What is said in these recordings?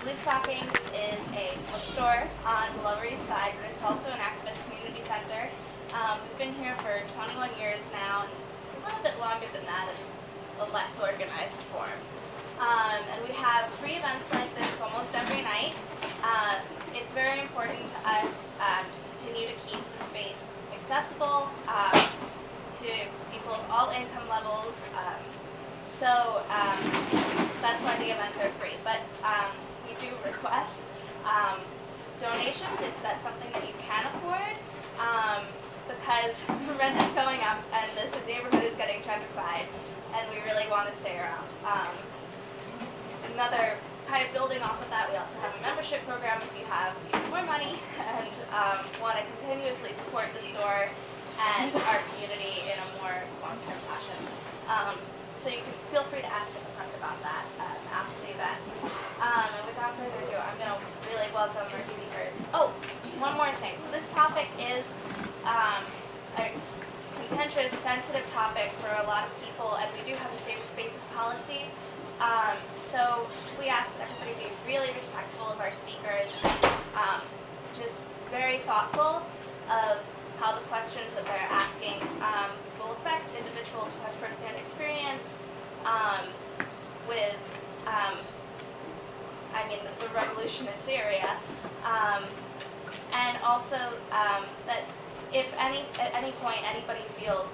Blue Stockings is a bookstore on the Lower East Side, but it's also an activist community center. We've been here for 21 years now, and a little bit longer than that in a less organized form. And we have free events like this almost every night. It's very important to us to continue to keep the space accessible to people of all income levels. So that's why the events are free. But we do request donations if that's something that you can afford, because rent is going up and this neighborhood is getting gentrified, and we really want to stay around. Another kind of building off of that, we also have a membership program if you have even more money and want to continuously support the store and our community in a more long-term fashion. So you can feel free to ask at the front about that after the event. And without further ado, I'm going to really welcome our speakers. Oh, one more thing. So this topic is a contentious, sensitive topic for a lot of people, and we do have a safe spaces policy. So we ask that everybody be really respectful of our speakers and just very thoughtful of how the questions that they're asking will affect individuals who have firsthand experience with, the revolution in Syria, and also that if at any point anybody feels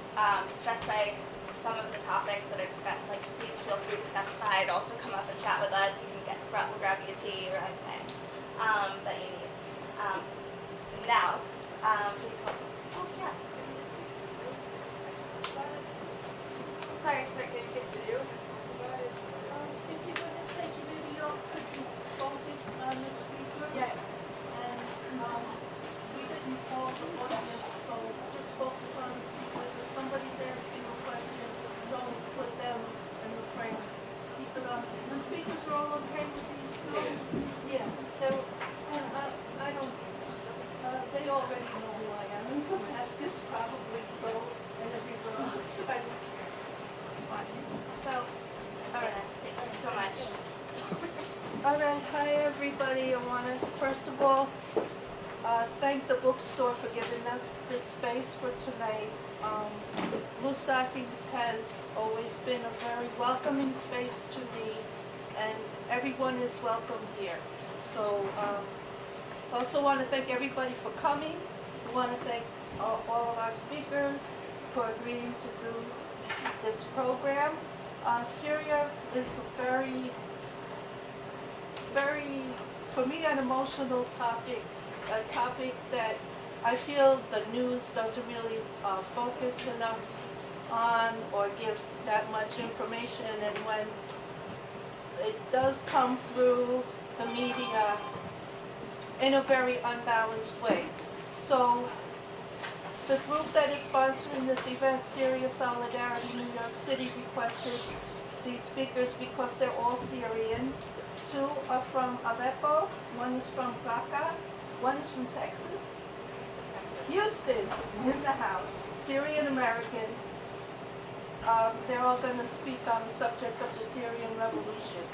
distressed by some of the topics that are discussed, like please feel free to step aside, also come up and chat with us. You can we'll grab you a tea or anything that you need. Now, please welcome. Oh, yes. Sorry, sir, did you get to do? If you're going to take your video, could you focus on the speaker? Yes. And we didn't call the audience, so just focus on the speakers. If somebody's asking a question, don't put them in the frame. Keep it on. The speakers are all okay with these? Yeah. I don't. They already know who I am, and Damascus probably so, and everyone else. So, All right. Thank you so much. all right, hi everybody. I want to first of all thank the bookstore for giving us this space for tonight. Blue Stockings has always been a very welcoming space to me, and everyone is welcome here. So I also want to thank everybody for coming. I want to thank all of our speakers for agreeing to do this program. Syria is a very, for me, an emotional topic, a topic that I feel the news doesn't really focus enough on or give that much information, and when it does come through the media in a very unbalanced way. So the group that is sponsoring this event, Syria Solidarity New York City, requested these speakers because they're all Syrian. Two are from Aleppo, one is from Raqqa, one is from Texas. Houston, in the house, Syrian American. They're all going to speak on the subject of the Syrian revolution.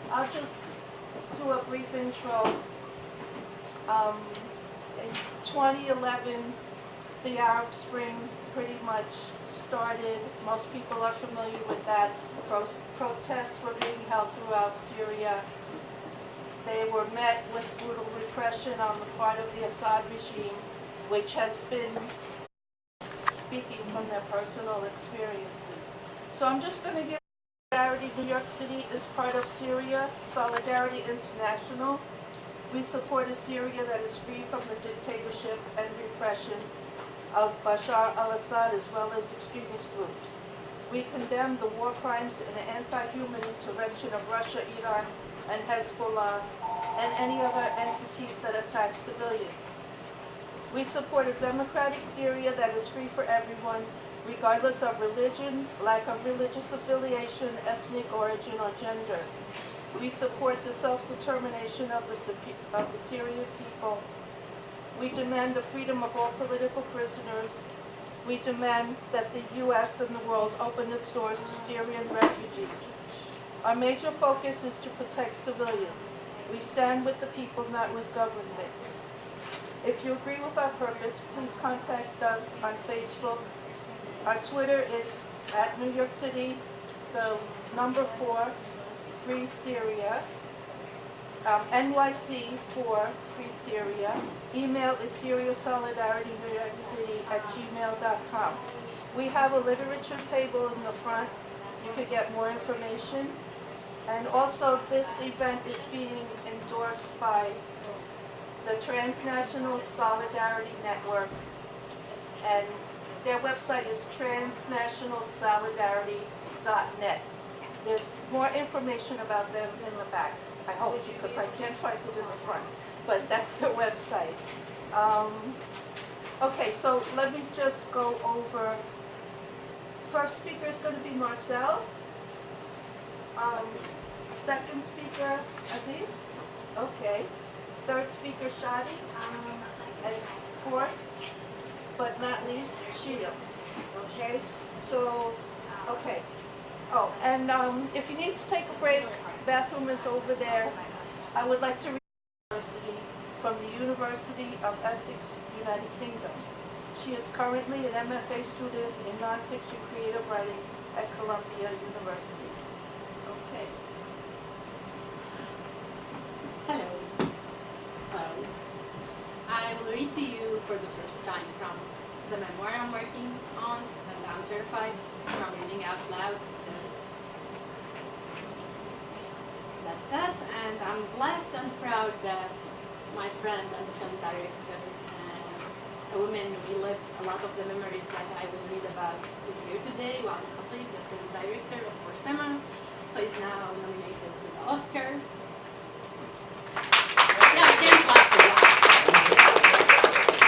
I'll just do a brief intro. In 2011, the Arab Spring pretty much started. Most people are familiar with that. Protests were being held throughout Syria. They were met with brutal repression on the part of the Assad regime, which has been speaking from their personal experiences. So I'm just going to give Solidarity New York City is part of Syria Solidarity International. We support a Syria that is free from the dictatorship and repression of Bashar al-Assad as well as extremist groups. We condemn the war crimes and the anti-human intervention of Russia, Iran, and Hezbollah, and any other entities that attack civilians. We support a democratic Syria that is free for everyone, regardless of religion, lack of religious affiliation, ethnic origin, or gender. We support the self-determination of the Syrian people. We demand the freedom of all political prisoners. We demand that the U.S. and the world open its doors to Syrian refugees. Our major focus is to protect civilians. We stand with the people, not with governments. If you agree with our purpose, please contact us on Facebook. Our Twitter is at New York City, the number 4, Free Syria. NYC for Free Syria. Email is SyriaSolidarityNewYorkCity@gmail.com. We have a literature table in the front. You could get more information. And also, this event is being endorsed by the Transnational Solidarity Network, and their website is transnationalsolidarity.net. There's more information about them in the back, I hope, because I can't find it in the front, but that's their website. Okay, so let me just go over. First speaker is going to be Marcel. Second speaker, Aziz. Okay. Third speaker, Shadi. And fourth, but not least, Shia. Okay? So, okay. Oh, and if you need to take a break, bathroom is over there. I would like to read from the University of Essex, United Kingdom. She is currently an MFA student in nonfiction creative writing at Columbia University. Okay. Hello. I will read to you for the first time from the memoir I'm working on, and I'm terrified from reading out loud. So that's it, and I'm blessed and proud that my friend and the film director and a woman who lived a lot of the memories that I will read about is here today, Wa'ad Khatib, the film director of For Cinema, who is now nominated for the Oscar. Yeah, we can't clap for that.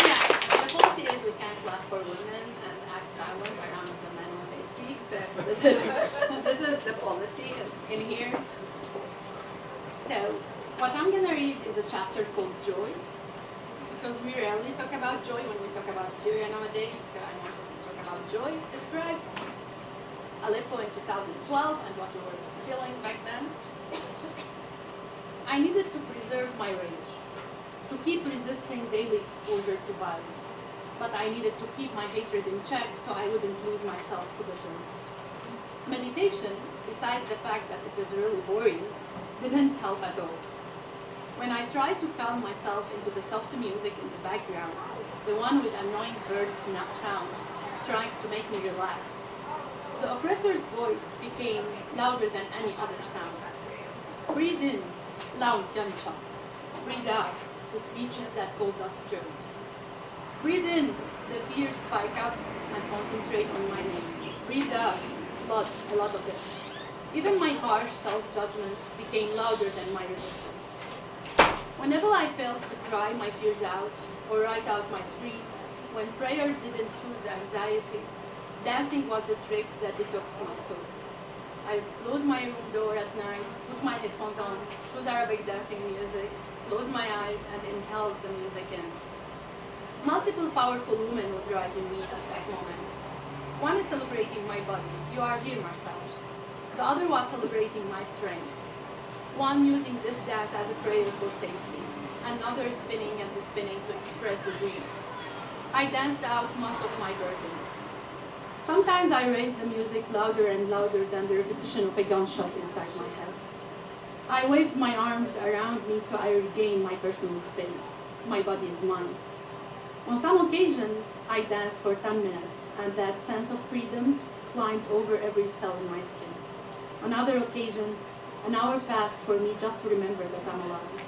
Yeah, the policy is we can't clap for women and act silence around the men when they speak, so this is the policy in here. So, what I'm going to read is a chapter called Joy, because we rarely talk about joy when we talk about Syria nowadays, so I wanted to talk about joy. It describes Aleppo in 2012 and what we were feeling back then. I needed to preserve my rage, to keep resisting daily exposure to violence, but I needed to keep my hatred in check so I wouldn't lose myself to bitterness. Meditation, besides the fact that it is really boring, didn't help at all. When I tried to calm myself into the soft music in the background, the one with annoying bird sounds trying to make me relax, the oppressor's voice became louder than any other sound. Breathe in, loud gunshots. Breathe out, the speeches that told us jokes. Breathe in, the fears spike up and concentrate on my name. Breathe out, blood, a lot of it. Even my harsh self-judgment became louder than my resistance. Whenever I felt to cry my fears out or write out my screeds, when prayer didn't soothe the anxiety, dancing was the trick that detoxed my soul. I would close my room door at night, put my headphones on, choose Arabic dancing music, close my eyes and inhale the music in. Multiple powerful women would rise in me at that moment. One is celebrating my body. You are here, Marcel. The other was celebrating my strength. One using this dance as a prayer for safety. Another spinning and spinning to express the dream. I danced out most of my burden. Sometimes I raised the music louder and louder than the repetition of a gunshot inside my head. I waved my arms around me so I regained my personal space. My body is mine. On some occasions, I danced for 10 minutes, and that sense of freedom climbed over every cell in my skin. On other occasions, an hour passed for me just to remember that I'm alive.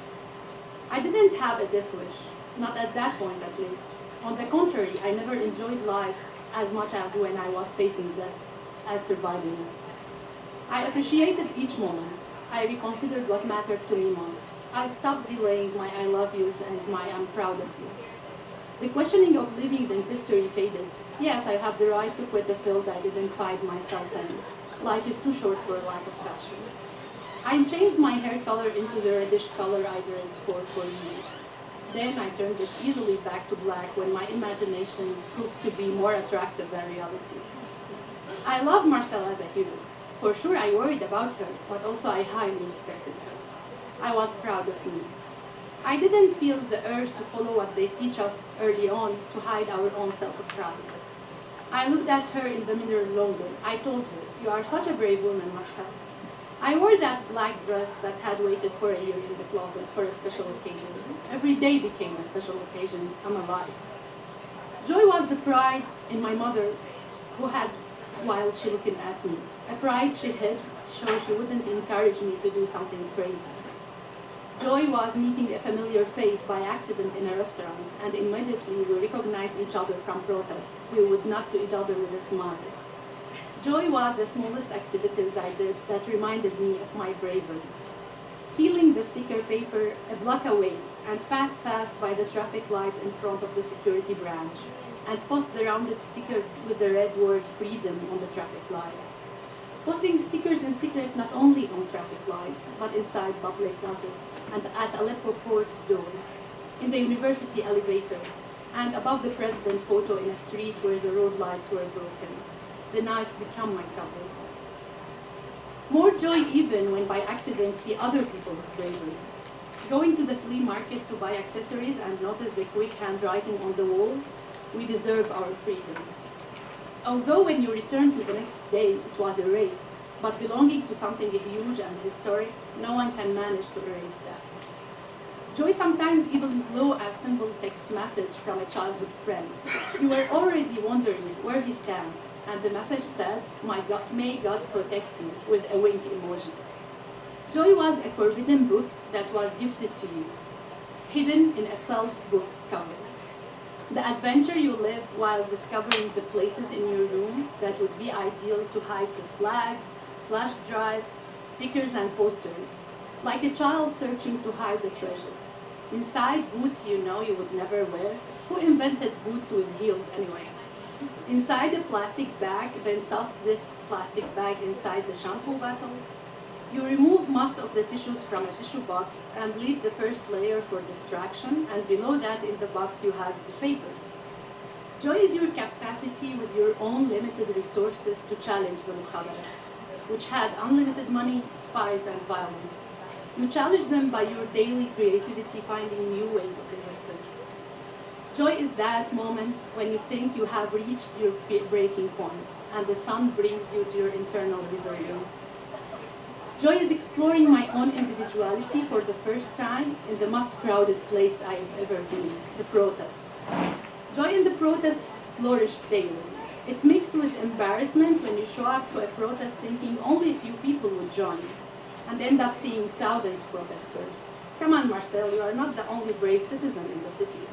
I didn't have a death wish, not at that point at least. On the contrary, I never enjoyed life as much as when I was facing death and surviving it. I appreciated each moment. I reconsidered what mattered to me most. I stopped delaying my I love yous and my I'm proud of you. The questioning of living dentistry faded. Yes, I have the right to quit the field I didn't find myself in. Life is too short for a lack of passion. I changed my hair color into the reddish color I dreamed for years. Then I turned it easily back to black when my imagination proved to be more attractive than reality. I love Marcel as a hero. For sure, I worried about her, but also I highly respected her. I was proud of me. I didn't feel the urge to follow what they teach us early on to hide our own self-pride. I looked at her in the mirror longer. I told her, "You are such a brave woman, Marcel." I wore that black dress that had waited for a year in the closet for a special occasion. Every day became a special occasion. I'm alive. Joy was the pride in my mother who had while she looking at me. A pride she hid so she wouldn't encourage me to do something crazy. Joy was meeting a familiar face by accident in a restaurant, and immediately we recognized each other from protest. We would nod to each other with a smile. Joy was the smallest activities I did that reminded me of my bravery. Peeling the sticker paper a block away and pass fast by the traffic light in front of the security branch, and post the rounded sticker with the red word freedom on the traffic light. Posting stickers in secret not only on traffic lights, but inside public buses, and at Aleppo port's door, in the university elevator, and above the president's photo in a street where the road lights were broken. The nights become my cover. More joy even when by accident see other people's bravery. Going to the flea market to buy accessories and notice the quick handwriting on the wall, "We deserve our freedom." Although when you return to the next day, it was erased, but belonging to something huge and historic, no one can manage to erase that. Joy sometimes even blew a simple text message from a childhood friend. You were already wondering where he stands, and the message said, "May God protect you," with a wink emoji. Joy was a forbidden book that was gifted to you, hidden in a self-book cover. The adventure you live while discovering the places in your room that would be ideal to hide the flags, flash drives, stickers, and posters, like a child searching to hide the treasure. Inside, boots you know you would never wear. Who invented boots with heels anyway? Inside a plastic bag, then toss this plastic bag inside the shampoo bottle. You remove most of the tissues from a tissue box and leave the first layer for distraction, and below that in the box you have the papers. Joy is your capacity with your own limited resources to challenge the mukhabarat, which had unlimited money, spies, and violence. You challenge them by your daily creativity, finding new ways of resistance. Joy is that moment when you think you have reached your breaking point, and the sun brings you to your internal resilience. Joy is exploring my own individuality for the first time in the most crowded place I've ever been, the protest. Joy in the protests flourished daily. It's mixed with embarrassment when you show up to a protest thinking only a few people would join, and end up seeing thousands of protesters. Come on, Marcel, you are not the only brave citizen in the city.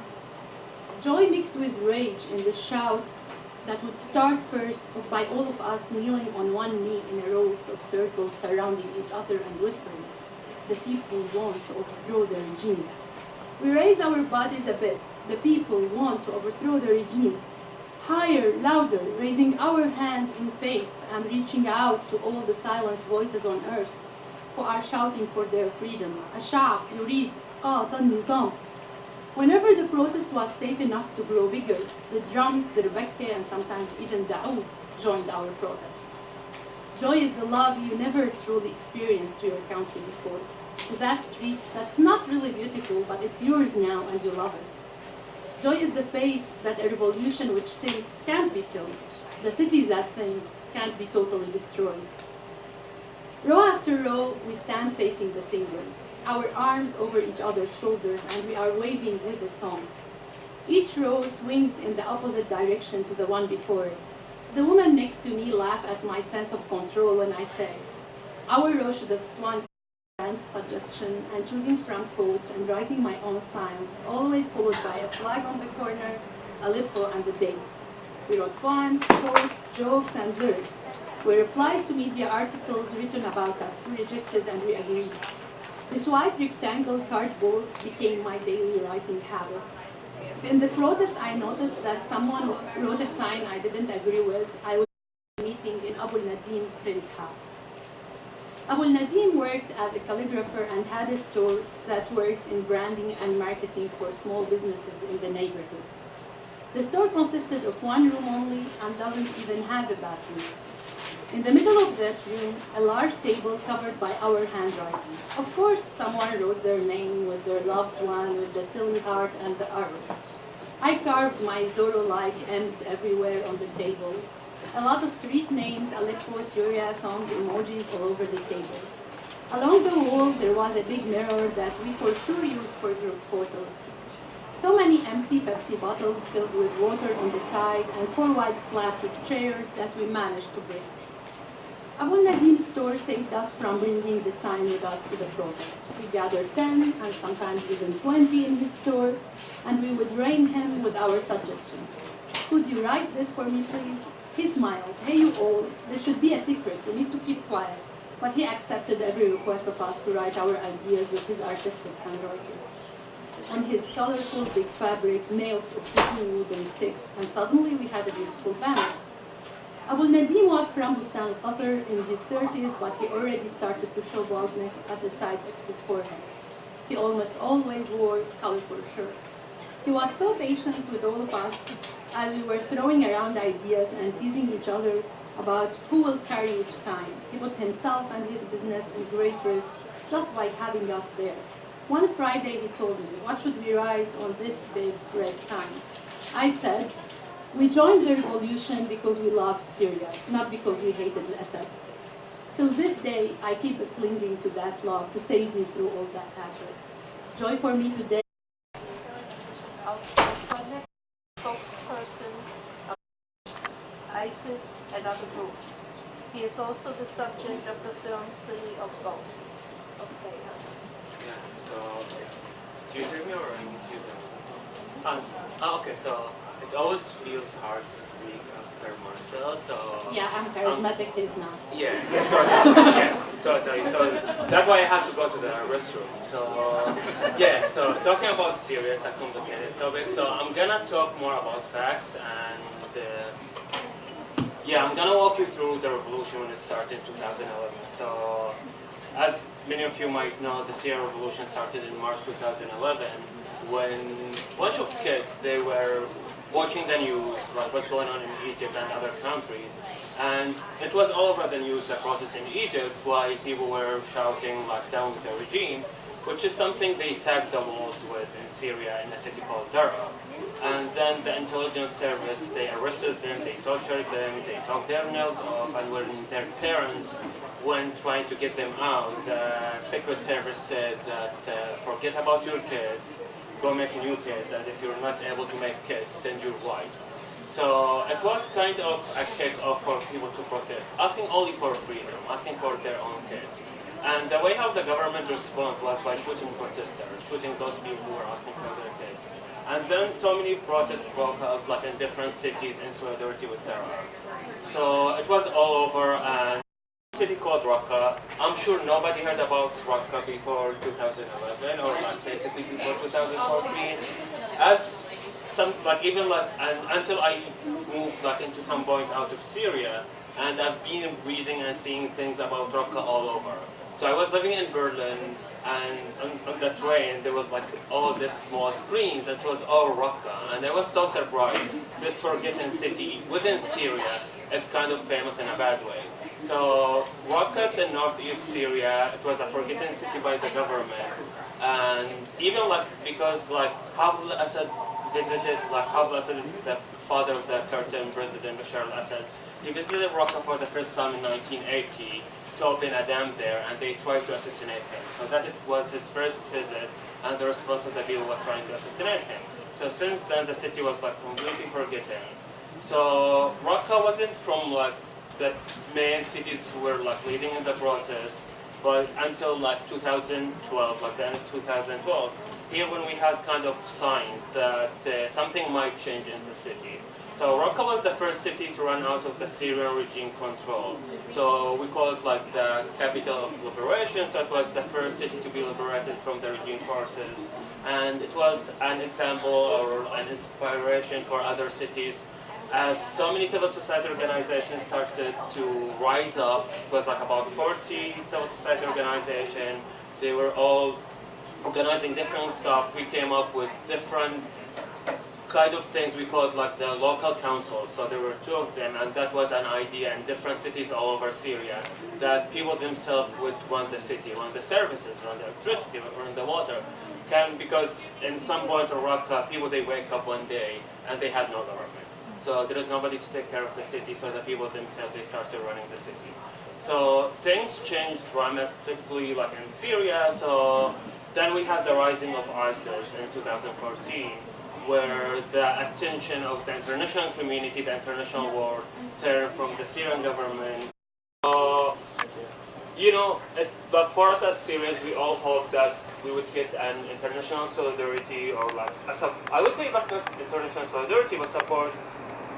Joy mixed with rage in the shout that would start first by all of us kneeling on one knee in a row of circles surrounding each other and whispering, "The people want to overthrow the regime." We raise our bodies a bit. The people want to overthrow the regime. Higher, louder, raising our hand in faith and reaching out to all the silenced voices on earth who are shouting for their freedom. الشعب يريد إسقاط النظام. Whenever the protest was safe enough to grow bigger, the drums, the rebecca, and sometimes even the oud joined our protests. Joy is the love you never truly experienced to your country before. To that street that's not really beautiful, but it's yours now and you love it. Joy is the faith that a revolution which thinks can't be killed. The city that thinks can't be totally destroyed. Row after row, we stand facing the singers, our arms over each other's shoulders, and we are waving with the song. Each row swings in the opposite direction to the one before it. The woman next to me laughs at my sense of control when I say, our row should have swung to suggestion and choosing from quotes and writing my own signs, always followed by a flag on the corner, a Aleppo, and the date. We wrote poems, quotes, jokes, and lyrics. We replied to media articles written about us, we rejected and we agreed. This white rectangle cardboard became my daily writing habit. In the protest, I noticed that someone wrote a sign I didn't agree with. I was meeting in Abu Nadim print house. Abu Nadim worked as a calligrapher and had a store that works in branding and marketing for small businesses in the neighborhood. The store consisted of one room only and doesn't even have a bathroom. In the middle of that room, a large table covered by our handwriting. Of course, someone wrote their name with their loved one, with the silly heart and the arrow. I carved my Zorro-like M's everywhere on the table. A lot of street names, Aleppo, Syria, songs, emojis all over the table. Along the wall, there was a big mirror that we for sure used for group photos. So many empty Pepsi bottles filled with water on the side and 4 white plastic chairs that we managed to break. Abu Nadim's store saved us from bringing the sign with us to the protest. We gathered 10 and sometimes even 20 in his store, and we would rain him with our suggestions. Could you write this for me, please? He smiled. Hey, you all, this should be a secret. We need to keep quiet. But he accepted every request of us to write our ideas with his artistic handwriting. On his colorful big fabric nailed to 2 wooden sticks, and suddenly we had a beautiful banner. Abu Nadim was from Bustan al-Qasr in his 30s, but he already started to show baldness at the sides of his forehead. He almost always wore colorful shirt. He was so patient with all of us as we were throwing around ideas and teasing each other about who will carry which sign. He put himself and his business in great risk just by having us there. One Friday he told me, what should we write on this big red sign? I said, we joined the revolution because we loved Syria, not because we hated Assad. Till this day, I keep clinging to that love to save me through all that hatred. Joy for me today. Spokesperson of ISIS and other groups. He is also the subject of the film City of Ghosts. Okay. Yeah, so, do you hear me or I need to hear them? Okay, so it always feels hard to speak after Marcel, so... Yeah, I'm charismatic, he's not. Yeah, yeah, totally. So that's why I have to go to the restroom. So, yeah, so talking about serious and complicated topics, so I'm gonna talk more about facts and... yeah, I'm gonna walk you through the revolution when it started in 2011. So, as many of you might know, the Syrian revolution started in March 2011 when a bunch of kids, they were watching the news, like what's going on in Egypt and other countries. And it was all over the news, the protests in Egypt, while people were shouting like down with the regime, which is something they tagged the walls with in Syria in a city called Daraa. And then the intelligence service, they arrested them, they tortured them, they took their nails off, and when their parents went trying to get them out, the Secret Service said that forget about your kids, go make new kids, and if you're not able to make kids, send your wife. So it was kind of a kick-off for people to protest, asking only for freedom, asking for their own kids. And the way how the government responded was by shooting protesters, shooting those people who were asking for their kids. And then so many protests broke out like in different cities in solidarity with Daraa. So it was all over, and a city called Raqqa. I'm sure nobody heard about Raqqa before 2011 or like basically before 2014. As some like even like and until I moved like into some point out of Syria, and I've been reading and seeing things about Raqqa all over. So I was living in Berlin, and on the train there was like all these small screens. It was all Raqqa, and I was so surprised. This forgotten city within Syria is kind of famous in a bad way. So Raqqa is in northeast Syria. It was a forgotten city by the government, and even like because like Hafez al-Assad visited, like Hafez al-Assad is the father of the current president Bashar al-Assad. He visited Raqqa for the first time in 1980 to open a dam there, and they tried to assassinate him. So that it was his first visit, and the response of the people was trying to assassinate him. So since then, the city was like completely forgotten. So Raqqa wasn't from like the main cities who were like leading in the protest, but until like 2012, like the end of 2012, here when we had kind of signs that something might change in the city. So Raqqa was the first city to run out of the Syrian regime control. So we call it like the capital of liberation. So it was the first city to be liberated from the regime forces. And it was an example or an inspiration for other cities. As so many civil society organizations started to rise up, it was like about 40 civil society organizations. They were all organizing different stuff. We came up with different kind of things, we call it like the local councils. So there were two of them, and that was an idea in different cities all over Syria, that people themselves would run the city, run the services, run the electricity, run the water. Because in some point in Raqqa, people, they wake up one day and they had no government. So there is nobody to take care of the city, so the people themselves, they started running the city. So things changed dramatically like in Syria. So then we had the rising of ISIS in 2014, where the attention of the international community, the international world, turned from the Syrian government. But for us as Syrians, we all hope that we would get an international solidarity, or like, I would say not international solidarity, but support.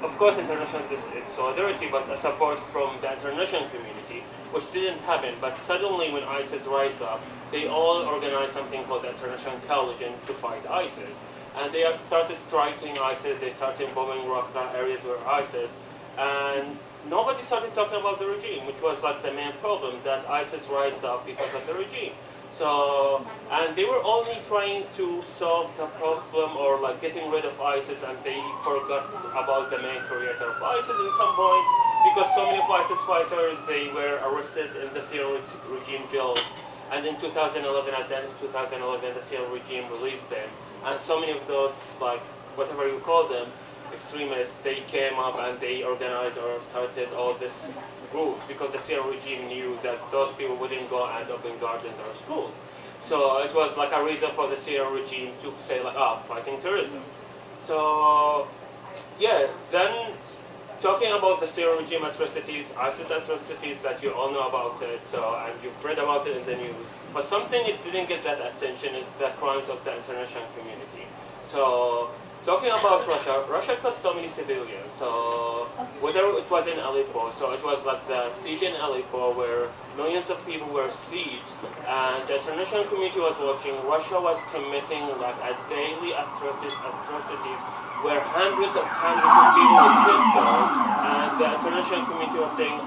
Of course, international solidarity, but a support from the international community, which didn't happen. But suddenly, when ISIS rise up, they all organized something called the International Coalition to fight ISIS. And they started striking ISIS, they started bombing Raqqa, areas where ISIS, and nobody started talking about the regime, which was like the main problem, that ISIS rised up because of the regime. So, and they were only trying to solve the problem, or like getting rid of ISIS, and they forgot about the main creator of ISIS in some point, because so many of ISIS fighters, they were arrested in the Syrian regime jails. And in 2011, at the end of 2011, the Syrian regime released them. And so many of those, like, whatever you call them, extremists, they came up and they organized or started all these groups, because the Syrian regime knew that those people wouldn't go and open gardens or schools. So it was like a reason for the Syrian regime to say like, fighting terrorism. So, yeah, then talking about the Syrian regime atrocities, ISIS atrocities that you all know about it, and you've read about it in the news, but something it didn't get that attention is the crimes of the international community. So, talking about Russia, Russia killed so many civilians. So, whether it was in Aleppo, so it was like the siege in Aleppo where millions of people were sieged, and the international community was watching. Russia was committing like a daily atrocities where hundreds of people were killed, and the international community was saying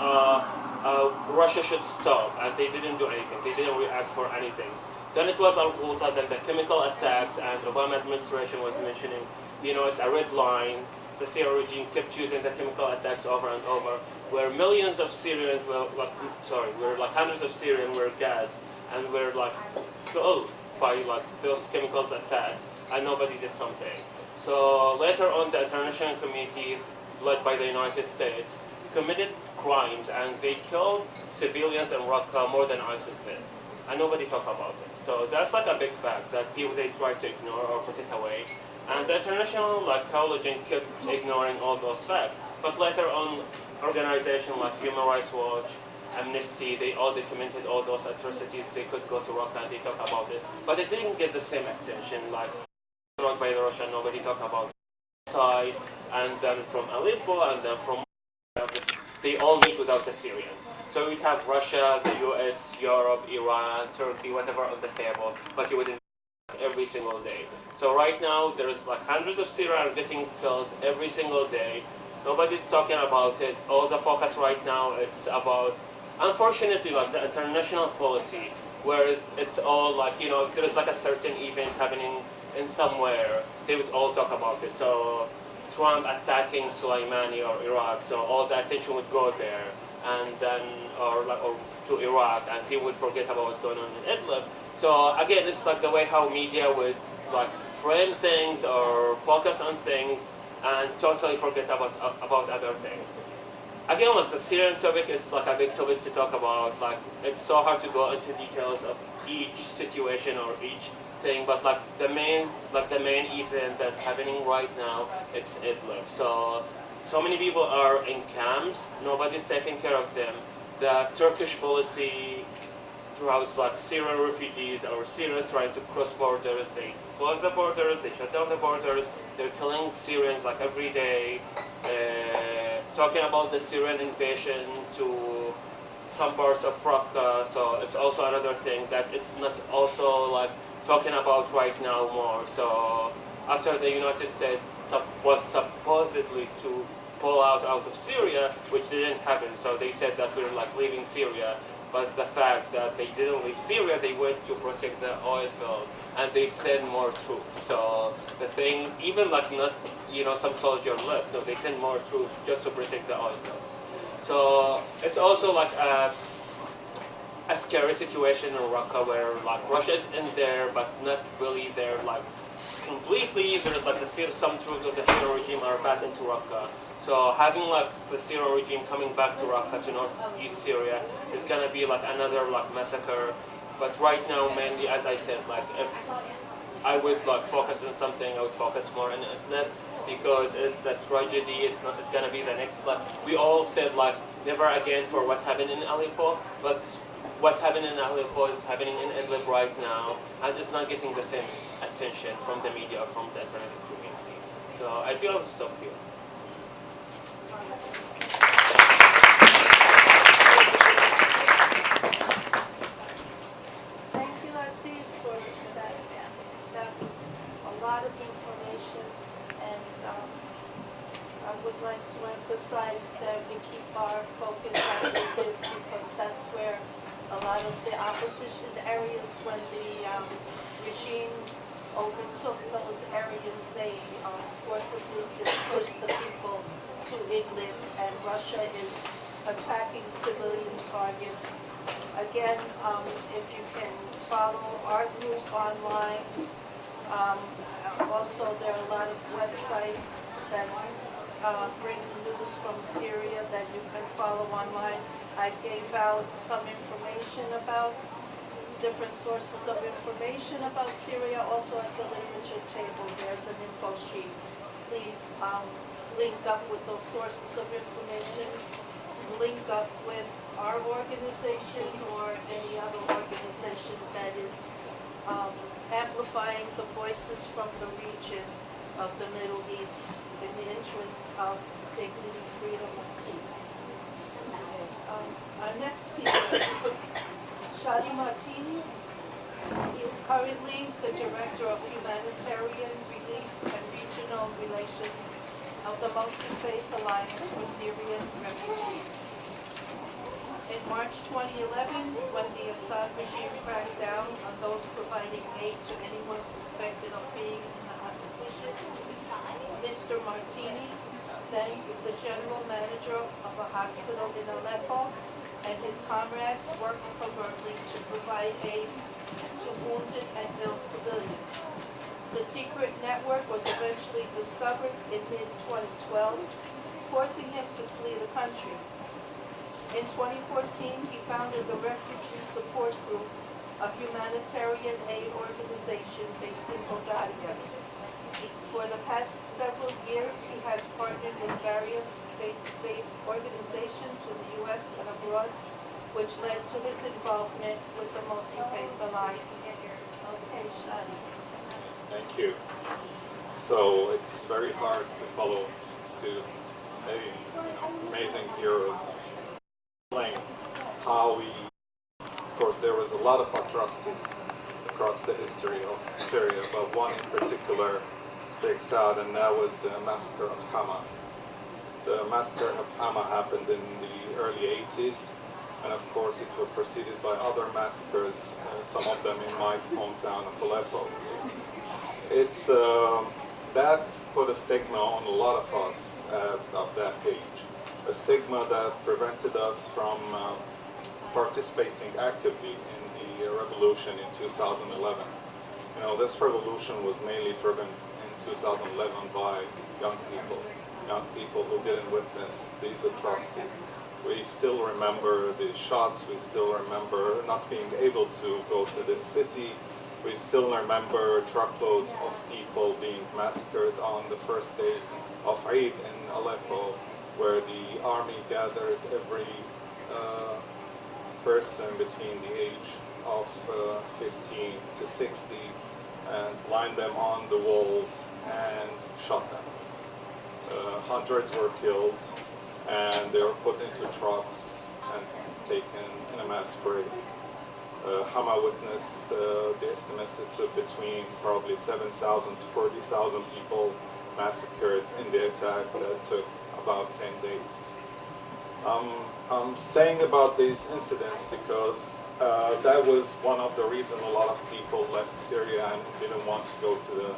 Russia should stop, and they didn't do anything. They didn't react for anything. Then it was Al-Ghouta, then the chemical attacks, and Obama administration was mentioning, it's a red line. The Syrian regime kept using the chemical attacks over and over, where millions of Syrians hundreds of Syrians were gassed and were like killed by like those chemicals attacks, and nobody did something. So later on, the international community, led by the United States, committed crimes, and they killed civilians in Raqqa more than ISIS did, and nobody talked about it. So that's like a big fact that people, they try to ignore or put it away. And the international coalition kept ignoring all those facts. But later on, organizations like Human Rights Watch, Amnesty, they all documented all those atrocities. They could go to Raqqa and they talk about it. But it didn't get the same attention like by the Russian. Nobody talked about the side. And then from Aleppo, and then from they all meet without the Syrians. So we have Russia, the US, Europe, Iran, Turkey, whatever on the table, but you wouldn't every single day. So right now there's like hundreds of Syrians getting killed every single day. Nobody's talking about it. All the focus right now, it's about, unfortunately, like the international policy, where it's all like, if there's like a certain event happening in somewhere, they would all talk about it. So Trump attacking Soleimani or Iraq, so all the attention would go there, and then or to Iraq, and people would forget about what's going on in Idlib. So again, it's like the way how media would like frame things or focus on things and totally forget about other things. Again, like the Syrian topic is like a big topic to talk about. Like it's so hard to go into details of each situation or each thing, but like the main event that's happening right now, it's Idlib. So many people are in camps. Nobody's taking care of them. The Turkish policy towards like Syrian refugees or Syrians trying to cross borders, they close the borders, they shut down the borders, they're killing Syrians like every day. Talking about the Syrian invasion to some parts of Raqqa, so it's also another thing that it's not also like talking about right now more. So after the United States was supposedly to pull out of Syria, which didn't happen, so they said that we're like leaving Syria. but the fact that they didn't leave Syria, they went to protect the oil field, and they sent more troops. So the thing, even like not, some soldier left, no, they sent more troops just to protect the oil fields. So it's also like a scary situation in Raqqa where like Russia is in there, but not really there like completely. There's like some troops of the Syrian regime are back into Raqqa. So having like the Syrian regime coming back to Raqqa, to northeast Syria, is gonna be like another like massacre. But right now, mainly, as I said, like if I would like focus on something, I would focus more on Idlib, because the tragedy is not. It's gonna be the next. Like we all said, like never again for what happened in Aleppo, but what happened in Aleppo is happening in Idlib right now, and it's not getting the same attention from the media or from the internet community. So I feel I'll stop here. Thank you, Aziz, for that. That was a lot of information, and I would like to emphasize that we keep our focus on Idlib, because that's where a lot of the opposition areas, when the regime overtook those areas, they forcibly dispersed the people to Idlib, and Russia is attacking civilian targets. Again, if you can follow our group online, also there are a lot of websites that bring news from Syria that you can follow online. I gave out some information about different sources of information about Syria. Also at the literature table, there's an info sheet. Please link up with those sources of information. Link up with our organization or any other organization that is amplifying the voices from the region of the Middle East in the interest of dignity, freedom, and peace. Our next speaker, Shadi Martini. He is currently the Director of Humanitarian Relief and Regional Relations of the Multi-Faith Alliance for Syrian Refugees. In March 2011, when the Assad regime cracked down on those providing aid to anyone suspected of being in the opposition, Mr. Martini, then the general manager of a hospital in Aleppo, and his comrades worked covertly to provide aid to wounded and ill civilians. The secret network was eventually discovered in mid-2012, forcing him to flee the country. In 2014, he founded the Refugee Support Group, a humanitarian aid organization based in Bulgaria. For the past several years, he has partnered with various faith organizations in the U.S. and abroad, which led to his involvement with the Multi-Faith Alliance. Okay, Shadi. Thank you. So it's very hard to follow amazing heroes. Explain how of course there was a lot of atrocities across the history of Syria, but one in particular sticks out, and that was the massacre of Hama. The massacre of Hama happened in the early 80s, and of course it was preceded by other massacres, some of them in my hometown of Aleppo. It's that put a stigma on a lot of us of that age, a stigma that prevented us from participating actively in the revolution in 2011. You know, this revolution was mainly driven in 2011 by young people who didn't witness these atrocities. We still remember the shots, we still remember not being able to go to this city, we still remember truckloads of people being massacred on the first day of Eid in Aleppo, where the army gathered every person between the age of 15 to 60 and lined them on the walls and shot them. Hundreds were killed, and they were put into trucks and taken in a mass grave. Hama witnessed the estimates of between probably 7,000 to 40,000 people massacred in the attack that took about 10 days. I'm saying about these incidents because that was one of the reasons a lot of people left Syria and didn't want to go to the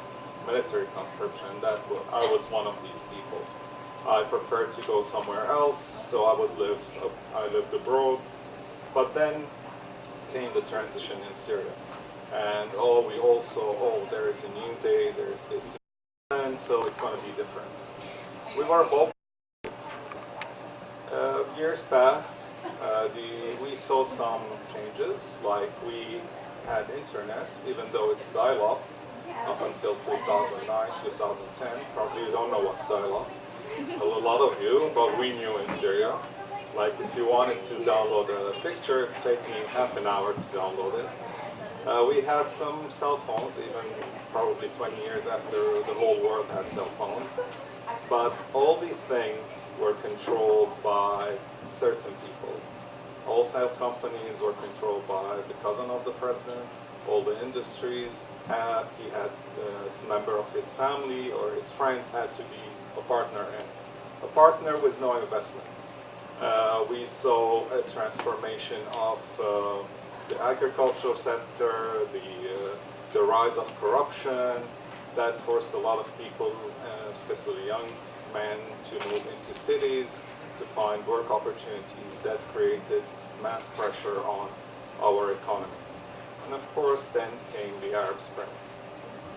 military conscription. I was one of these people. I preferred to go somewhere else, so I lived abroad. But then came the transition in Syria. And there is a new day, there's this, and so it's going to be different. We were hoping. Years passed. We saw some changes, like we had internet, even though it's dial-up, up until 2009, 2010. Probably you don't know what's dial-up. A lot of you, but we knew in Syria. Like if you wanted to download a picture, it'd take me half an hour to download it. We had some cell phones, even probably 20 years after the whole world had cell phones. But all these things were controlled by certain people. All cell companies were controlled by the cousin of the president. All the industries, he had a member of his family or his friends had to be a partner in. A partner with no investment. We saw a transformation of the agricultural sector, the rise of corruption, that forced a lot of people, especially young men, to move into cities, to find work opportunities. That created mass pressure on our economy. And of course, then came the Arab Spring.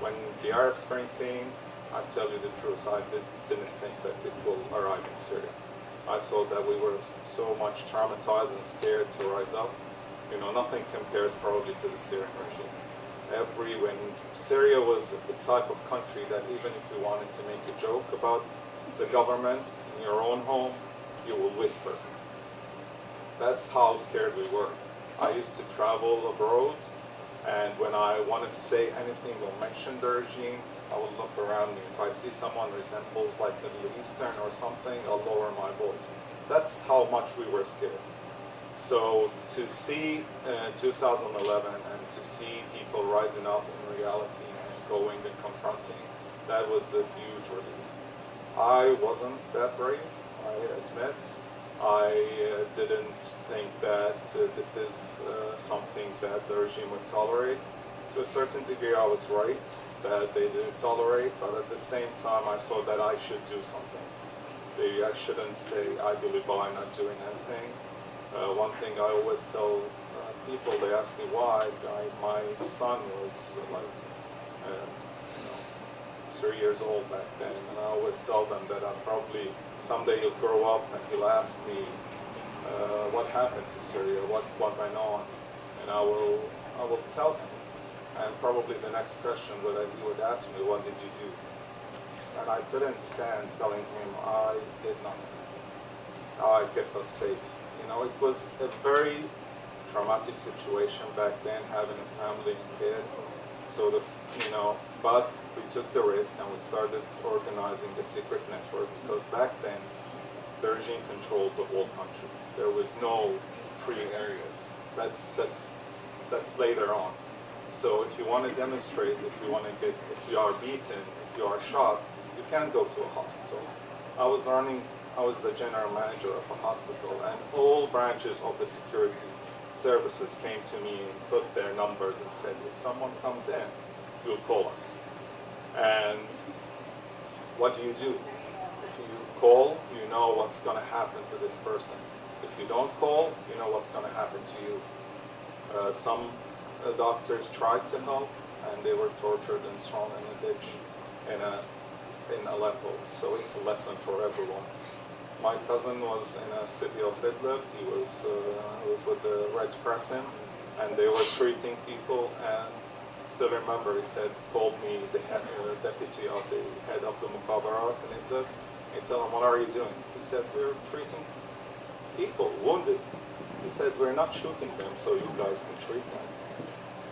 When the Arab Spring came, I tell you the truth, I didn't think that it will arrive in Syria. I thought that we were so much traumatized and scared to rise up. You know, nothing compares probably to the Syrian regime. When Syria was the type of country that even if you wanted to make a joke about the government in your own home, you will whisper. That's how scared we were. I used to travel abroad, and when I wanted to say anything or mention the regime, I would look around me. If I see someone resembles like Middle Eastern or something, I'll lower my voice. That's how much we were scared. So to see 2011 and to see people rising up in reality and going and confronting, that was a huge relief. I wasn't that brave, I admit. I didn't think that this is something that the regime would tolerate. To a certain degree, I was right that they didn't tolerate, but at the same time, I saw that I should do something. I shouldn't stay idly by not doing anything. One thing I always tell people, they ask me why. My son was like 3 years old back then, and I always tell them that probably someday he'll grow up and he'll ask me what happened to Syria, what went on, and I will tell him. And probably the next question he would ask me, what did you do? And I couldn't stand telling him I did nothing. I kept us safe. You know, it was a very traumatic situation back then, having a family and kids. So but we took the risk and we started organizing a secret network, because back then the regime controlled the whole country. There was no free areas. That's later on. So if you want to demonstrate, if you are beaten, if you are shot, you can't go to a hospital. I was the general manager of a hospital, and all branches of the security services came to me and put their numbers and said, if someone comes in, you'll call us. And what do? If you call, you know what's going to happen to this person. If you don't call, you know what's going to happen to you. Some doctors tried to help, and they were tortured and thrown in a ditch in Aleppo. So it's a lesson for everyone. My cousin was in a city of Idlib. He was with the Red Crescent, and they were treating people. And still remember, he said, called me the deputy of the head of the Mukhabarat in Idlib. He told him, what are you doing? He said, we're treating people, wounded. He said, we're not shooting them so you guys can treat them.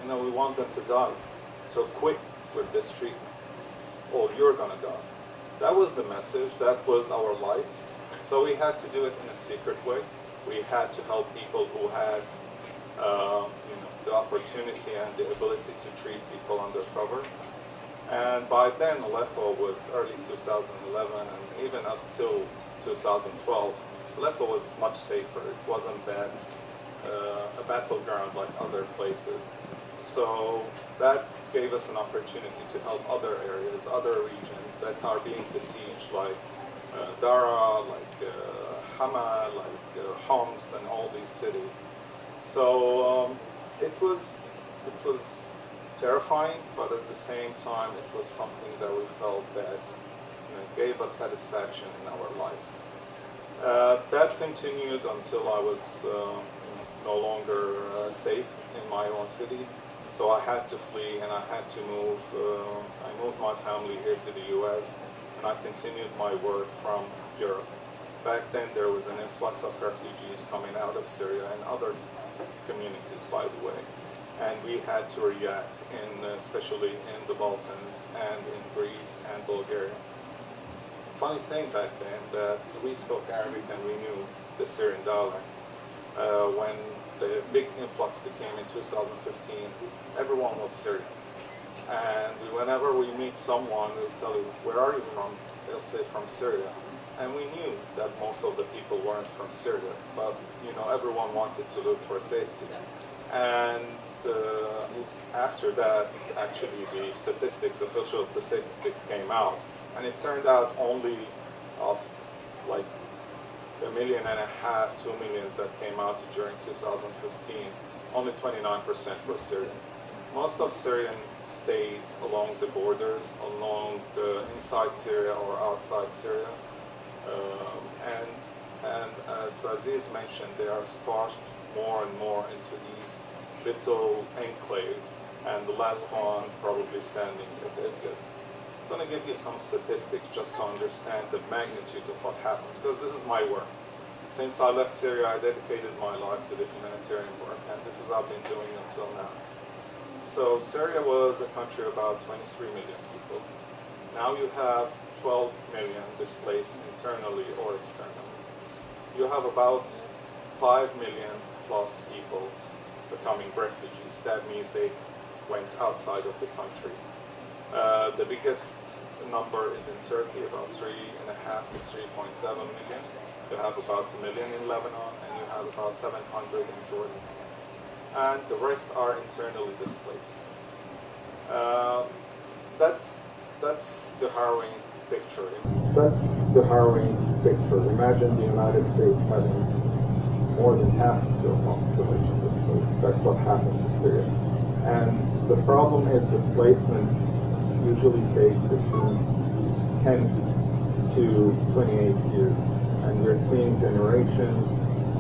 You know, we want them to die. So quit with this treatment, or you're going to die. That was the message. That was our life. So we had to do it in a secret way. We had to help people who had the opportunity and the ability to treat people undercover. And by then, Aleppo was early 2011, and even up till 2012, Aleppo was much safer. It wasn't that a battleground like other places. So that gave us an opportunity to help other areas, other regions that are being besieged, like Dara, like Hama, like Homs, and all these cities. So it was terrifying, but at the same time, it was something that we felt that gave us satisfaction in our life. That continued until I was no longer safe in my own city. So I had to flee and I had to move. I moved my family here to the US and I continued my work from Europe. Back then there was an influx of refugees coming out of Syria and other communities, by the way. And we had to react, especially in the Balkans and in Greece and Bulgaria. Funny thing back then that we spoke Arabic and we knew the Syrian dialect. When the big influx became in 2015, everyone was Syrian. And whenever we meet someone, we'll tell you, where are you from? They'll say, from Syria. And we knew that most of the people weren't from Syria, but everyone wanted to look for safety. And after that, actually the official statistics came out, and it turned out only of like 1.5 million, 2 million that came out during 2015, only 29% were Syrian. Most of Syrian stayed along the borders, inside Syria or outside Syria. And as Aziz mentioned, they are squashed more and more into these little enclaves, and the last one probably standing is Idlib. I'm going to give you some statistics just to understand the magnitude of what happened, because this is my work. Since I left Syria, I dedicated my life to the humanitarian work, and this is what I've been doing until now. So Syria was a country of about 23 million people. Now you have 12 million displaced internally or externally. You have about 5 million plus people becoming refugees. That means they went outside of the country. The biggest number is in Turkey, about 3.5 to 3.7 million. You have about 1 million in Lebanon, and you have about 700 in Jordan. And the rest are internally displaced. That's the harrowing picture. That's the harrowing picture. Imagine the United States having more than half of their population displaced. That's what happened to Syria. And the problem is displacement usually takes between 10 to 28 years. And we're seeing generations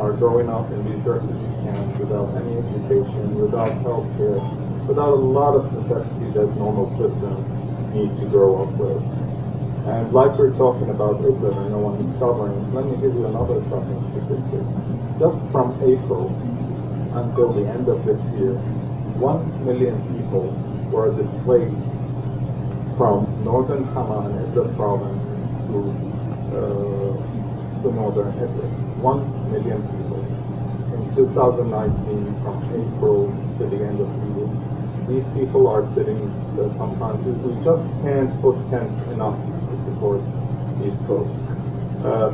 are growing up in these refugee camps without any education, without health care, without a lot of necessities as normal citizens need to grow up with. And like we're talking about Idlib and no one is covering, let me give you another shocking statistic. Just from April until the end of this year, 1 million people were displaced from northern Hama and Idlib province to northern Idlib. 1 million people. In 2019, from April to the end of the year, these people are sitting, sometimes we just can't put tents enough to support these folks.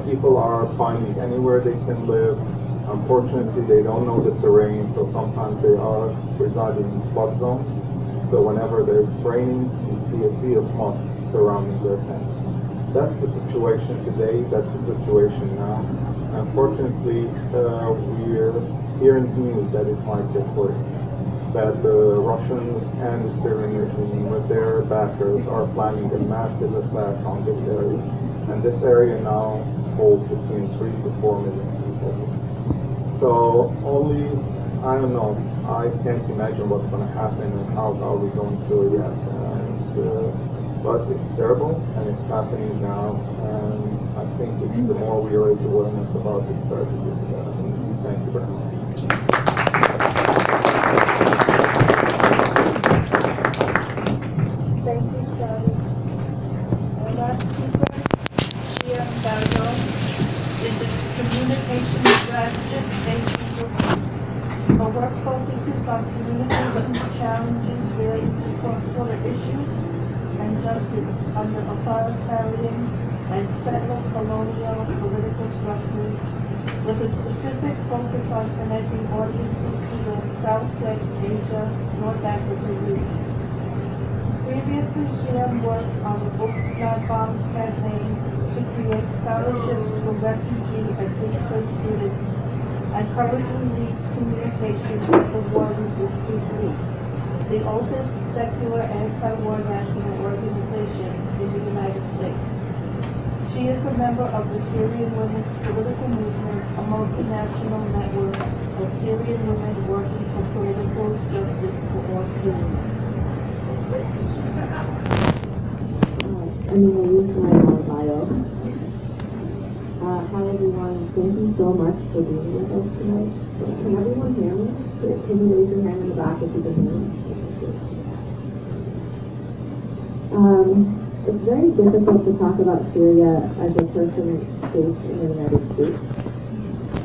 People are finding anywhere they can live. Unfortunately, they don't know the terrain, so sometimes they are residing in flood zones. So whenever it's raining, you see a sea of mud surrounding their tents. That's the situation today, that's the situation now. Unfortunately, we're hearing news that it might get worse. That the Russians and the Syrian regime with their backers are planning a massive attack on this area. And this area now holds between 3 to 4 million people. So I don't know, I can't imagine what's going to happen and how are we going to react. But it's terrible and it's happening now. And I think the more we raise awareness about this tragedy, thank you very much. Thank you, Charlie. Our last speaker, Syrian is a communication strategist based in Brooklyn. Her work focuses on communicating challenges related to cross-border issues and justice under authoritarian and federal colonial political structures with a specific focus on connecting audiences to the Southwest Asia, North Africa region. Previously, she had worked on the Books Not Bombs campaign to create scholarships for refugee and displaced students, and currently leads communications with the War Resistance League, the oldest secular anti-war national organization in the United States. She is a member of the Syrian Women's Political Movement, a multinational network of Syrian women working for political justice for all Syrians. I'm going to use my bio. Hi everyone, thank you so much for being with us tonight. Can everyone hear me? Can you raise your hand in the back if you can hear me? It's very difficult to talk about Syria as a person based in the United States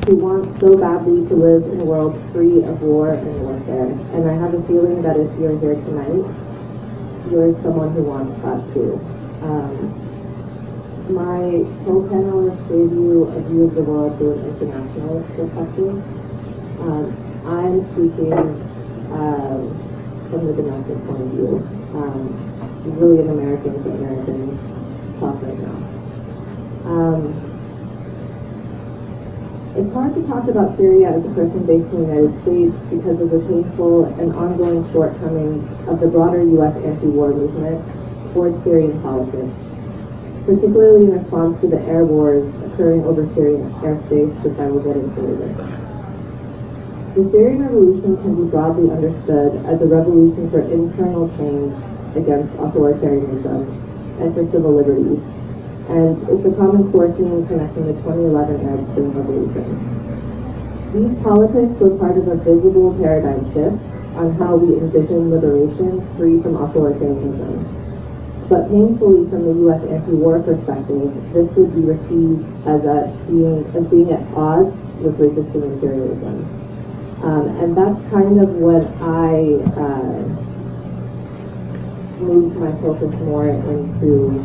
who wants so badly to live in a world free of war and warfare. And I have a feeling that if you're here tonight, you're someone who wants that too. My co-panelists gave you a view of the world through an international perspective. I'm speaking from the domestic point of view. Really an American to American talk right now. It's hard to talk about Syria as a person based in the United States because of the painful and ongoing shortcomings of the broader U.S. anti-war movement towards Syrian politics, particularly in response to the air wars occurring over Syrian airspace, which I will get into later. The Syrian revolution can be broadly understood as a revolution for internal change against authoritarianism and for civil liberties, and it's a common core theme connecting the 2011 Arab Spring Revolution. These politics were part of a visible paradigm shift on how we envision liberation free from authoritarianism. But painfully, from the U.S. anti-war perspective, this would be received as being at odds with resisting imperialism. And that's kind of what I moved my focus more into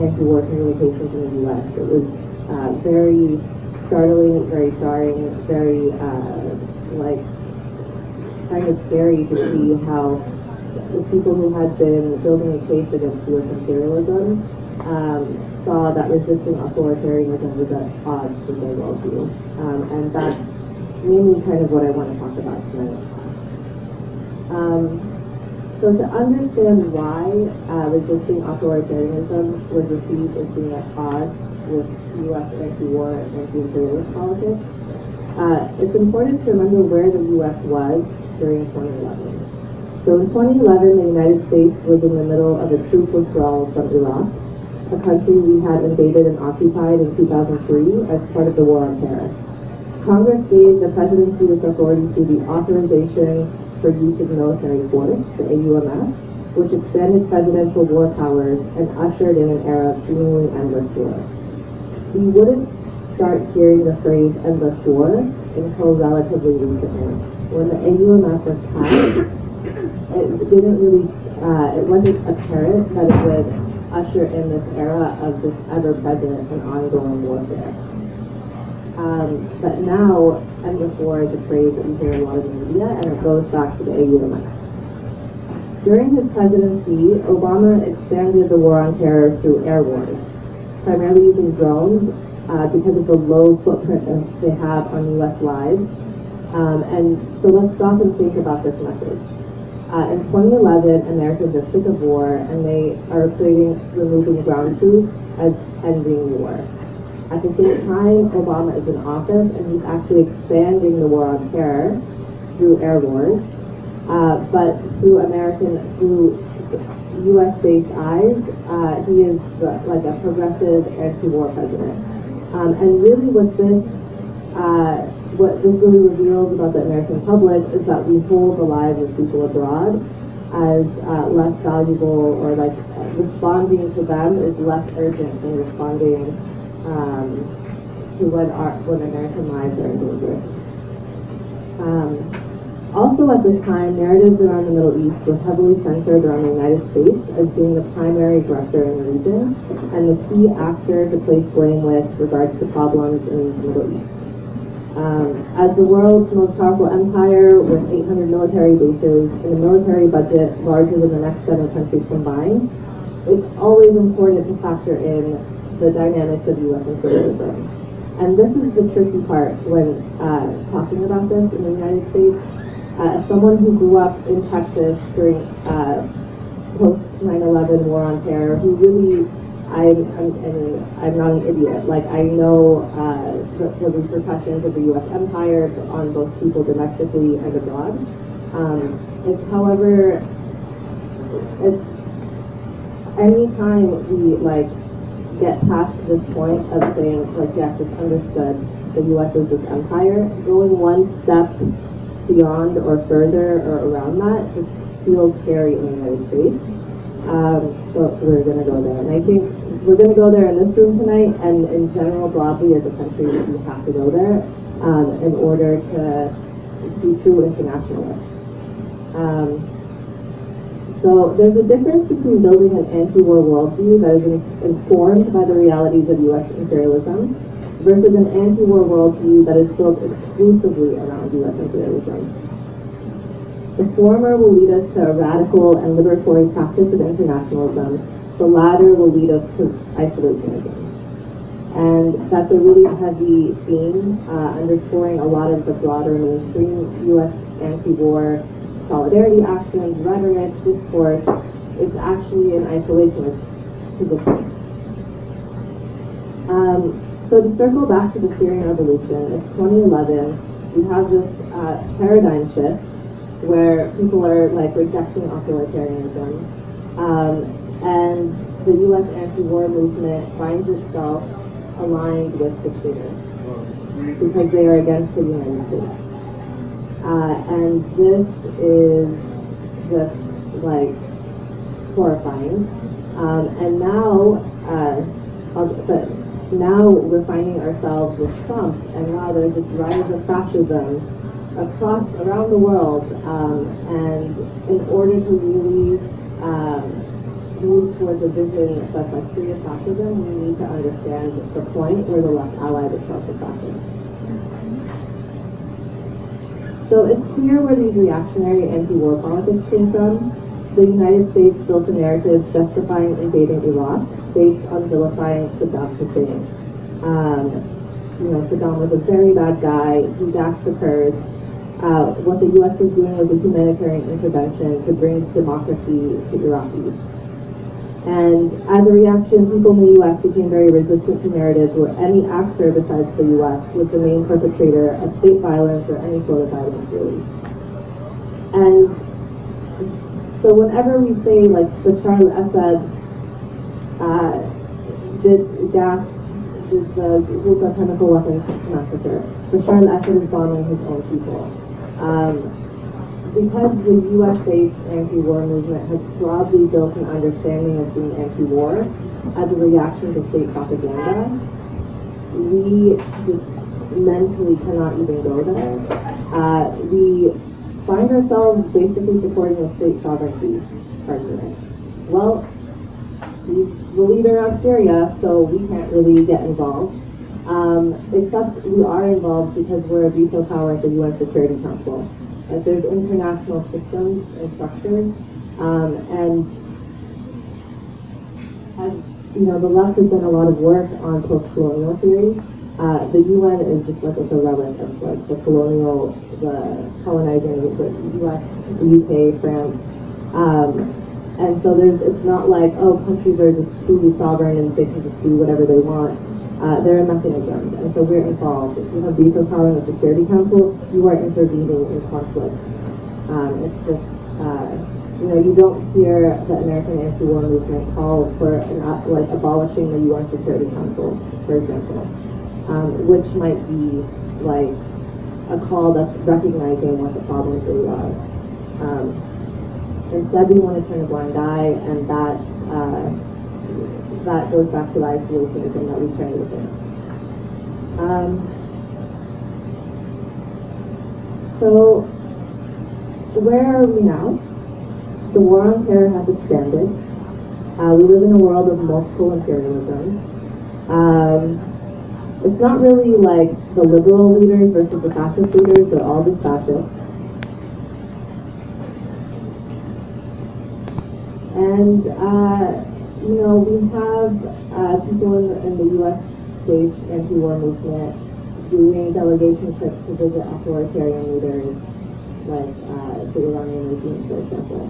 anti-war communications in the U.S. It was very startling, very jarring, very kind of scary to see how the people who had been building a case against U.S. imperialism saw that resisting authoritarianism was at odds with their worldview. And that's mainly kind of what I want to talk about tonight. So to understand why resisting authoritarianism was received as being at odds with U.S. anti-war and anti-imperialist politics, it's important to remember where the U.S. was during 2011. So in 2011, the United States was in the middle of a troop withdrawal from Iraq, a country we had invaded and occupied in 2003 as part of the War on Terror. Congress gave the presidency this authority through the Authorization for Use of Military Force, the AUMF, which expanded presidential war powers and ushered in an era of seemingly endless war. We wouldn't start hearing the phrase endless war until relatively recently. When the AUMF was passed, it wasn't apparent that it would usher in this era of this ever-present and ongoing warfare. But now, endless war is a phrase that we hear a lot in the media, and it goes back to the AUMF. During his presidency, Obama expanded the war on terror through air wars, primarily using drones because of the low footprint that they have on U.S. lives. And so let's stop and think about this message. In 2011, Americans are sick of war, and they are equating removing ground troops as ending war. At the same time, Obama is in office, and he's actually expanding the war on terror through air wars, but through U.S.-based eyes, he is like a progressive anti-war president. And really what this really reveals about the American public is that we hold the lives of people abroad as less valuable, or like responding to them is less urgent than responding to when American lives are in danger. Also at this time, narratives around the Middle East were heavily centered around the United States as being the primary aggressor in the region and the key actor to place blame with regards to problems in the Middle East. As the world's most powerful empire with 800 military bases and a military budget larger than the next 7 countries combined, it's always important to factor in the dynamics of U.S. imperialism. And this is the tricky part when talking about this in the United States. As someone who grew up in Texas during post 9/11 war on terror, who really, I'm not an idiot. Like, I know the repercussions of the U.S. empire on both people domestically and abroad. However, it's anytime we get past this point of saying yes, it's understood the U.S. is this empire, going one step beyond or further or around that just feels scary in the United States. So we're going to go there. And I think we're going to go there in this room tonight, and in general, broadly as a country, we have to go there in order to be true internationalists. So there's a difference between building an anti-war worldview that is informed by the realities of U.S. imperialism versus an anti-war worldview that is built exclusively around U.S. imperialism. The former will lead us to a radical and liberatory practice of internationalism. The latter will lead us to isolationism. And that's a really heavy theme, underscoring a lot of the broader mainstream U.S. anti-war solidarity actions, rhetoric, discourse. It's actually an isolationist position. So to circle back to the Syrian revolution, it's 2011. We have this paradigm shift where people are rejecting authoritarianism, and the U.S. anti-war movement finds itself aligned with dictators because they are against the United States. And this is just horrifying. And now, but now we're finding ourselves with Trump, and wow, there's this rise of fascism around the world. And in order to really move towards a vision that's free of fascism, we need to understand the point where the left allied itself with fascism. So it's clear where these reactionary anti-war politics came from. The United States built a narrative justifying invading Iraq based on vilifying Saddam Hussein. Saddam was a very bad guy. He gassed the Kurds. What the U.S. was doing was a humanitarian intervention to bring democracy to Iraqis. And as a reaction, people in the U.S. became very resistant to narratives where any actor besides the U.S. was the main perpetrator of state violence or any sort of violence, really. And so whenever we say, Bashar al-Assad did the Ghouta chemical weapons massacre, Bashar al-Assad is bombing his own people. Because the U.S.-based anti-war movement has broadly built an understanding of being anti-war as a reaction to state propaganda, we just mentally cannot even go there. We find ourselves basically supporting the state sovereignty argument. Well, he's the leader of Syria, so we can't really get involved. Except we are involved because we're a veto power at the UN Security Council. There's international systems and structures, and as the left has done a lot of work on post-colonial theory. The UN is just it's a relic of the colonizing the US, the UK, France, and so it's not countries are just truly sovereign and they can just do whatever they want. There are mechanisms, and so we're involved. If you have veto power in the Security Council, you are intervening in conflict. It's just, you don't hear the American anti-war movement call for abolishing the UN Security Council, for example, which might be a call that's recognizing what the problems really are. Instead, we want to turn a blind eye, and that goes back to the isolationism that we trained within. So where are we now? The war on terror has expanded. We live in a world of multiple imperialisms. It's not really like the liberal leaders versus the fascist leaders, they're all just fascists. And, we have people in the U.S.-based anti-war movement doing delegation trips to visit authoritarian leaders like the Iranian regime, for example.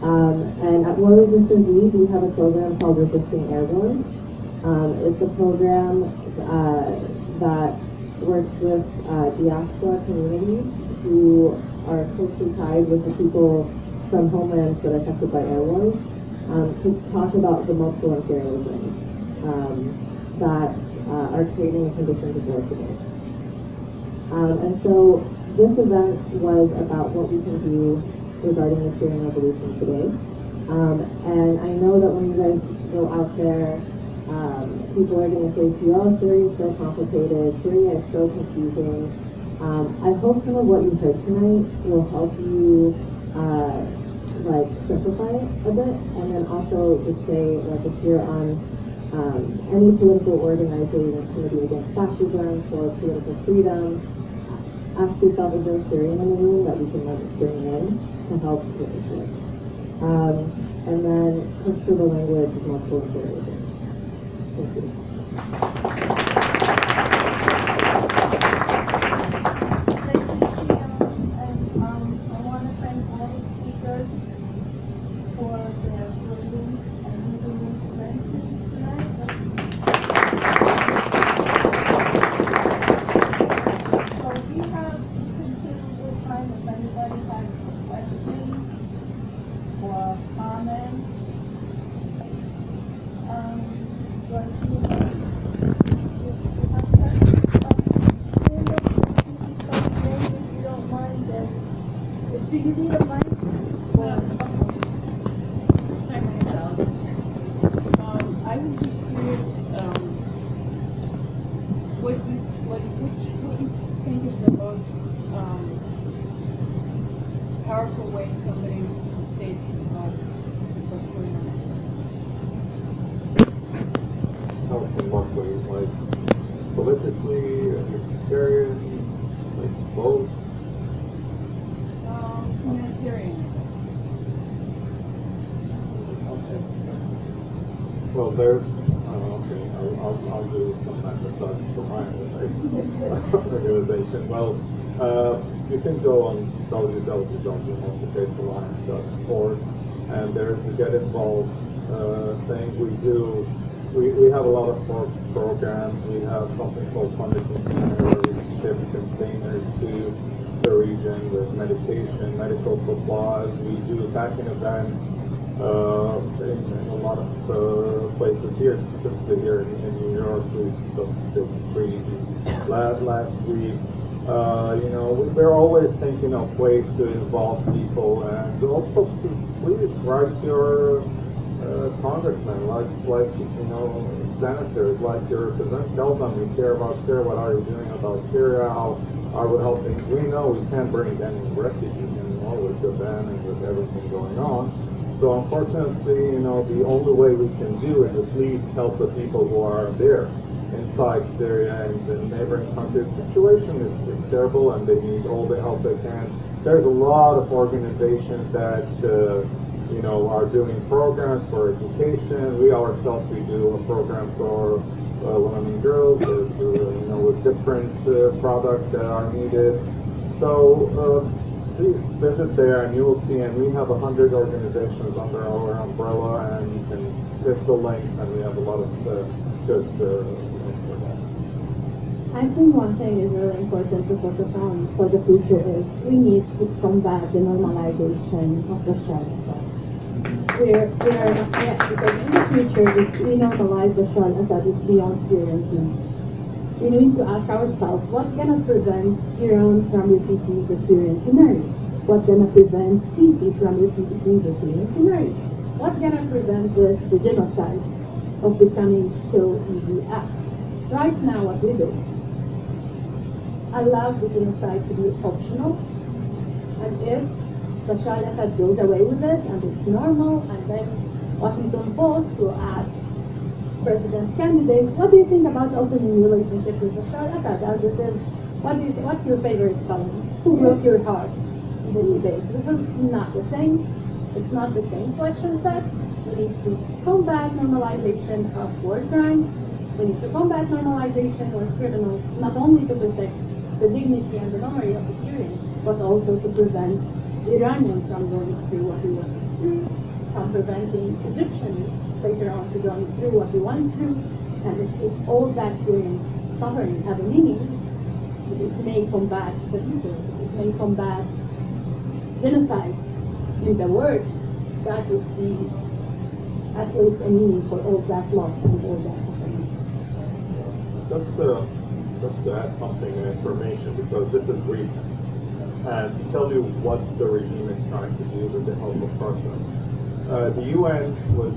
And at War Resistance League, we have a program called Resisting Airborne. It's a program that works with diaspora communities who are closely tied with the people from homelands that are affected by air wars to talk about the multiple imperialisms that are creating conditions of war today. And so this event was about what we can do regarding the Syrian revolution today. And I know that when you guys go out there, people are going to say to you, oh, Syria is so complicated, Syria is so confusing. I hope some of what you heard tonight will help you simplify it a bit, and then also just say, if you're on any political organizing committee against fascism for political freedom, ask yourself, is there a Syrian in the room that we can bring in to help with this work? And then push through the language of multiple imperialism. Thank you. I want to thank all the speakers for their brilliant and moving interventions tonight. So we have considerable time if anybody has questions or comments. Do you need a mic? I was just curious, what you think is the most powerful way somebody can stay involved with what's going on? Powerful what ways? Like politically, humanitarian, like both? Humanitarian. Okay. Well, there's, okay, I'll do some kind of stuff for my organization. Well, you can go on www.multifaithalliance.org, and there's a get involved thing we do. We have a lot of programs. We have something called Funded Container, where we ship containers to the region with medication, medical supplies. We do packing events in a lot of places here, specifically here in New York. We just did 3 last week. We're always thinking of ways to involve people, and also to please write your congressmen, like senators, like your representatives. Tell them you care about Syria. What are you doing about Syria? How are we helping? We know we can't bring any refugees anymore with the ban and with everything going on. So unfortunately, the only way we can do is at least help the people who are there inside Syria and the neighboring countries. The situation is terrible, and they need all the help they can. There's a lot of organizations that are doing programs for education. We ourselves, we do a program for women and girls with different products that are needed. So please visit there, and you will see, and we have 100 organizations under our umbrella, and you can click the links, and we have a lot of good links for that. I think one thing is really important to focus on for the future is we need to combat the normalization of the shell. Because in the future, if we normalize the shell as that it's beyond Syrians, we need to ask ourselves, what's going to prevent Iran from repeating the Syrian scenario? What's going to prevent Sisi from repeating the Syrian scenario? What's going to prevent the genocide of becoming so easy as? Right now, what we do, allow the genocide to be optional, and if Bashar al-Assad goes away with it and it's normal, and then Washington Post will ask president candidates, what do you think about opening relationship with Bashar al-Assad? As it is, what's your favorite color? Who broke your heart in the debate? This is not the same. It's not the same question set. We need to combat normalization of war crimes. We need to combat normalization of criminals, not only to protect the dignity and the memory of the Syrians, but also to prevent Iranians from going through what we went through, from preventing Egyptians later on to going through what we went through. And if all that Syrian suffering have a meaning, it may combat the people, it may combat genocide in the world. That would be at least a meaning for all that loss and all that suffering. Just to add something, information, because this is recent, and to tell you what the regime is trying to do with the help of Russia. The UN was,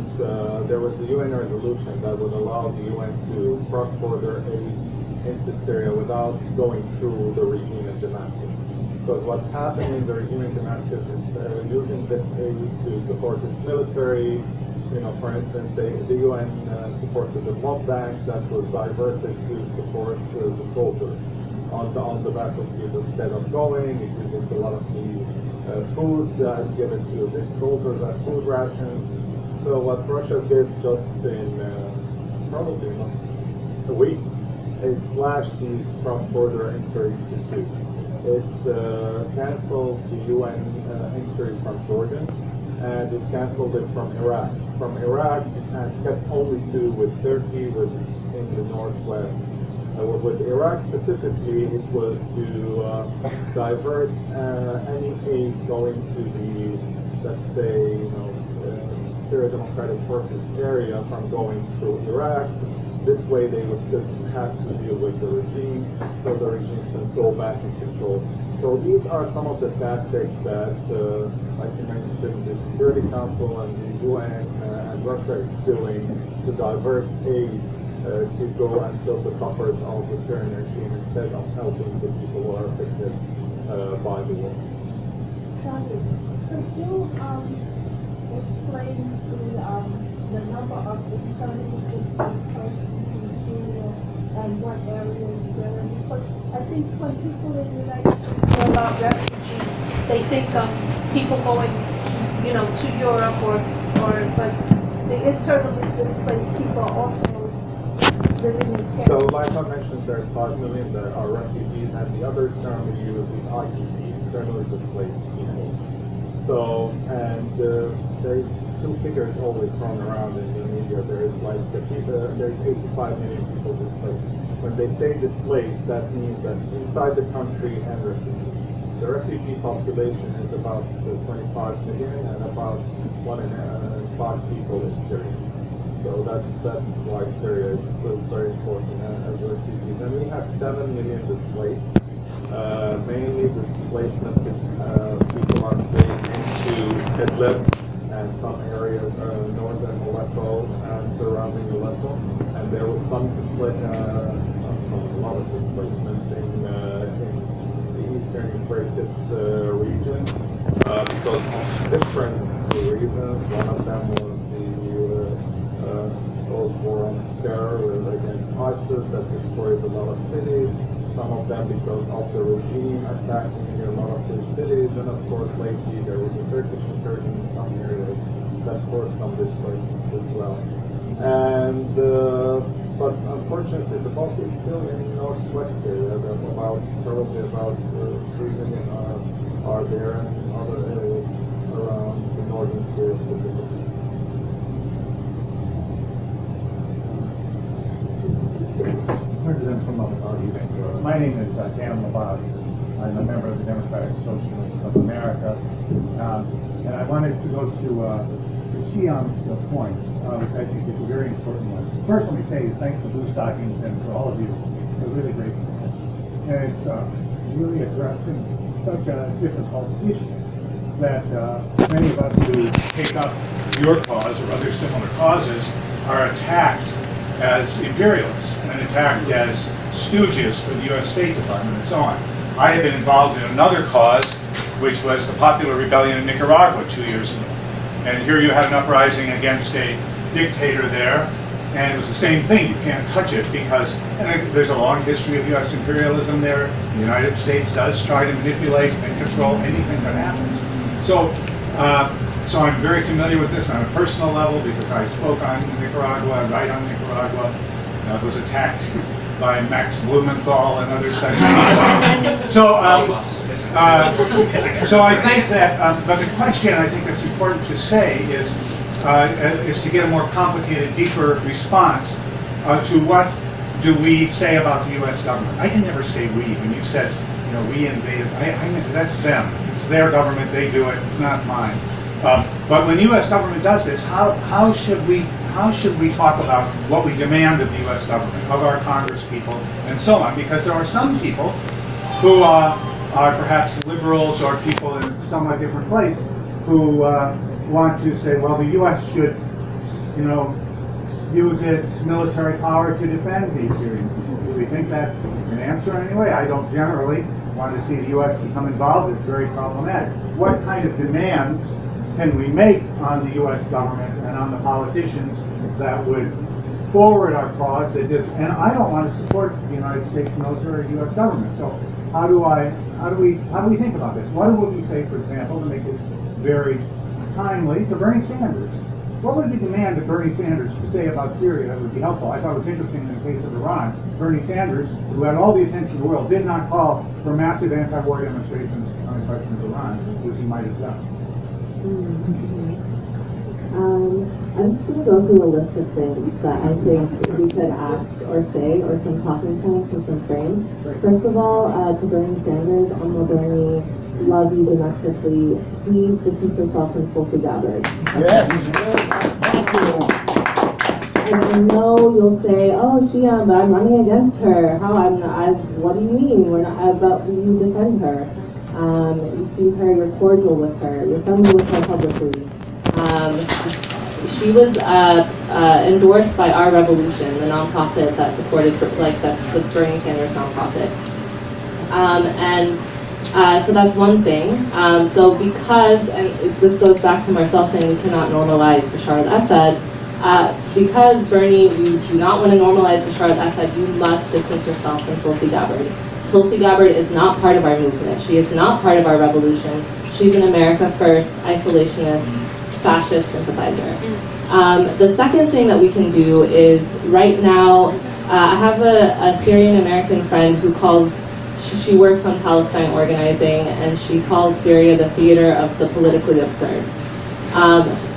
there was a UN resolution that would allow the UN to cross-border aid into Syria without going through the regime in Damascus. Because what's happening, the regime in Damascus is using this aid to support its military. You know, for instance, the UN supported the blood bank that was diverted to support the soldiers on the battlefield. Instead of going, it uses a lot of the food that is given to the soldiers as food rations. So what Russia did just in probably a week, it slashed these cross-border entries to two. It canceled the UN entry from Jordan, and it canceled it from Iraq. From Iraq, and kept only two with Turkey, in the northwest. With Iraq specifically, it was to divert any aid going to the, let's say, Syrian Democratic Forces area from going through Iraq. This way, they would just have to deal with the regime, so the regime can go back in control. So these are some of the tactics that, like you mentioned, the Security Council and the UN and Russia is doing to divert aid to go and fill the coffers of the Syrian regime instead of helping the people who are affected by the war. Shadi, could you explain the number of internally displaced persons in Syria and what areas they're in? Because I think when people in the United States hear about refugees, they think of people going, to Europe but the internally displaced people are also living in camps. So, like I mentioned, there's 5 million that are refugees, and the others currently use these IDPs, internally displaced people. So, and there's two figures always thrown around in the media. There's there's 85 million people displaced. When they say displaced, that means that inside the country and refugees. The refugee population is about 25 million, and about 1 in 5 people is Syrian. So that's why Syria is very important as refugees. And we have 7 million displaced. Mainly the displacement people are fleeing into Idlib and some areas northern Aleppo and surrounding Aleppo. And there was a lot of displacement in the eastern Euphrates region because of different reasons. One of them was the war on terror against ISIS that destroyed a lot of cities. Some of them because of the regime attacking a lot of these cities, and of course lately there was a Turkish incursion in some areas that caused some displacement as well. And but unfortunately the bulk is still in northwest Syria. Probably about 3 million are there, and other areas around the northern Syria specifically. President from my name is Dan Labaz. I'm a member of the Democratic Socialists of America. And I wanted to go to Xi'an's point, which I think is a very important one. First, let me say thanks to Blue Stockings and to all of you. It's a really great point. And it's really addressing such a difficult issue that many of us who take up your cause or other similar causes are attacked as imperialists and attacked as stooges for the U.S. State Department and so on. I have been involved in another cause which was the popular rebellion in Nicaragua 2 years ago. And here you had an uprising against a dictator there, and it was the same thing. You can't touch it because there's a long history of U.S. imperialism there. The United States does try to manipulate and control anything that happens. So, so I'm very familiar with this on a personal level because I spoke on Nicaragua, write on Nicaragua. I was attacked by Max Blumenthal and other such people. So I think that, but the question I think that's important to say is to get a more complicated, deeper response to what do we say about the U.S. government. I can never say we. When you said, you know, we invaded, that's them. It's their government. They do it. It's not mine. But when the U.S. government does this, how should we talk about what we demand of the U.S. government, of our Congress people, and so on? Because there are some people who are perhaps liberals or people in a somewhat different place who want to say, well, the U.S. should, you know, use its military power to defend these Syrian people. Do we think that's an answer anyway? I don't generally want to see the U.S. become involved. It's very problematic. What kind of demands can we make on the U.S. government and on the politicians that would forward our cause? And I don't want to support the United States military or U.S. government. So how do we think about this? What would we say, for example, to make this very timely, to Bernie Sanders? What would we demand of Bernie Sanders to say about Syria that would be helpful? I thought it was interesting in the case of Iran, Bernie Sanders, who had all the attention in the world, did not call for massive anti-war demonstrations on the question of Iran, which he might have done. I'm just going to go through a list of things that I think we could ask or say, or some talking points and some frames. First of all, to Bernie Sanders, Honorable Bernie, love you domestically. Please distance yourself from Tulsi Gabbard. Yes. Thank you. And I know you'll say, oh, but I'm running against her. What do you mean? We're not, but you defend her. You see her, you're cordial with her, you're friendly with her publicly. She was endorsed by Our Revolution, the nonprofit that supported, that's the Bernie Sanders nonprofit. So that's one thing. So because, and this goes back to Marcel saying we cannot normalize Bashar al-Assad, because Bernie, you do not want to normalize Bashar al-Assad, you must distance yourself from Tulsi Gabbard. Tulsi Gabbard is not part of our movement. She is not part of our revolution. She's an America First, isolationist, fascist sympathizer. The second thing that we can do is, right now, I have a Syrian American friend who she works on Palestine organizing, and she calls Syria the theater of the politically absurd.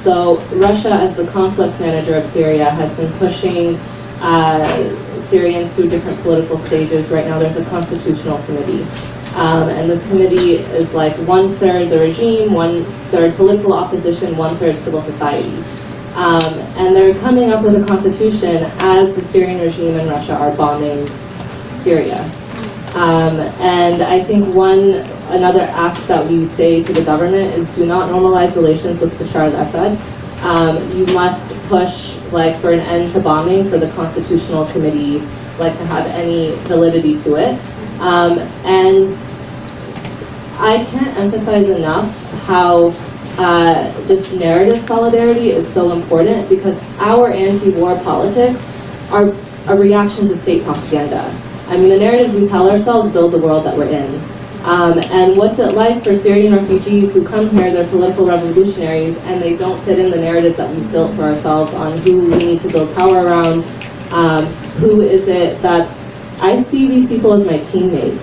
So Russia, as the conflict manager of Syria, has been pushing Syrians through different political stages. Right now there's a constitutional committee. And this committee is like 1/3 the regime, 1/3 political opposition, 1/3 civil society. And they're coming up with a constitution as the Syrian regime and Russia are bombing Syria. And I think another ask that we say to the government is, do not normalize relations with Bashar al-Assad. You must push for an end to bombing, for the constitutional committee to have any validity to it. And I can't emphasize enough how just narrative solidarity is so important, because our anti-war politics are a reaction to state propaganda. I mean, the narratives we tell ourselves build the world that we're in. And what's it like for Syrian refugees who come here, they're political revolutionaries, and they don't fit in the narrative that we've built for ourselves on who we need to build power around, who is it that's... I see these people as my teammates.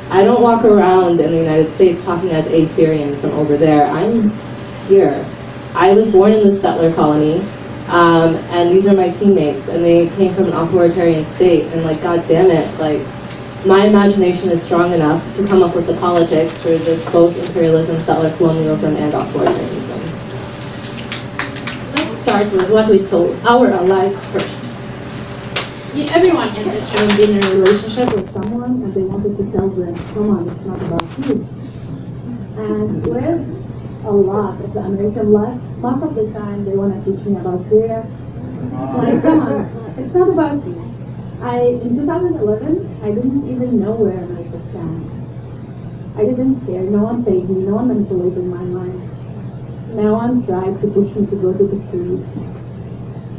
I don't walk around in the United States talking as a Syrian from over there. I'm here. I was born in this settler colony, and these are my teammates, and they came from an authoritarian state, and God damn it, my imagination is strong enough to come up with the politics for this both imperialism, settler colonialism, and authoritarianism. Let's start with what we told our allies first. Everyone in Israel has been in a relationship with someone, and they wanted to tell them, come on, it's not about you. And with a lot of the American left, most of the time they want to teach me about Syria. Come on, it's not about you. In 2011, I didn't even know where America stands. I didn't care. No one paid me. No one manipulated my mind. No one tried to push me to go to the street.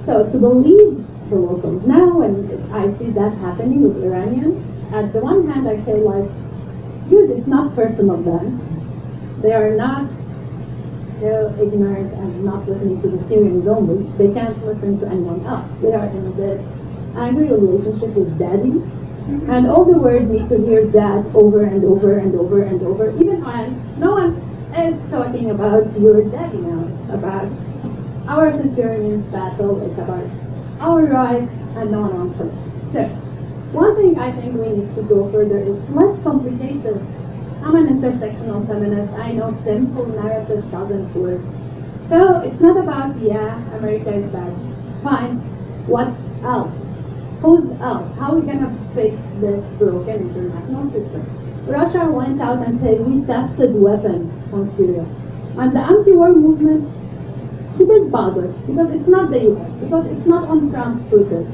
So to believe the locals now, when I see that happening with Iranians, at the one hand I feel like, dude, it's not personal then. They are not so ignorant and not listening to the Syrians only. They can't listen to anyone else. They are in this angry relationship with daddy. And all the world need to hear that over and over and over and over, even when no one is talking about your daddy now. It's about our Syrian battle, it's about our rights, and no one wants us. So, one thing I think we need to go further is, let's complicate this. I'm an intersectional feminist. I know simple narrative doesn't work. So, it's not about, yeah, America is bad. Fine. What else? Who's else? How are we going to fix this broken international system? Russia went out and said, we tested weapons on Syria. And the anti-war movement, it didn't bother, because it's not the US, because it's not on Trump's Twitter.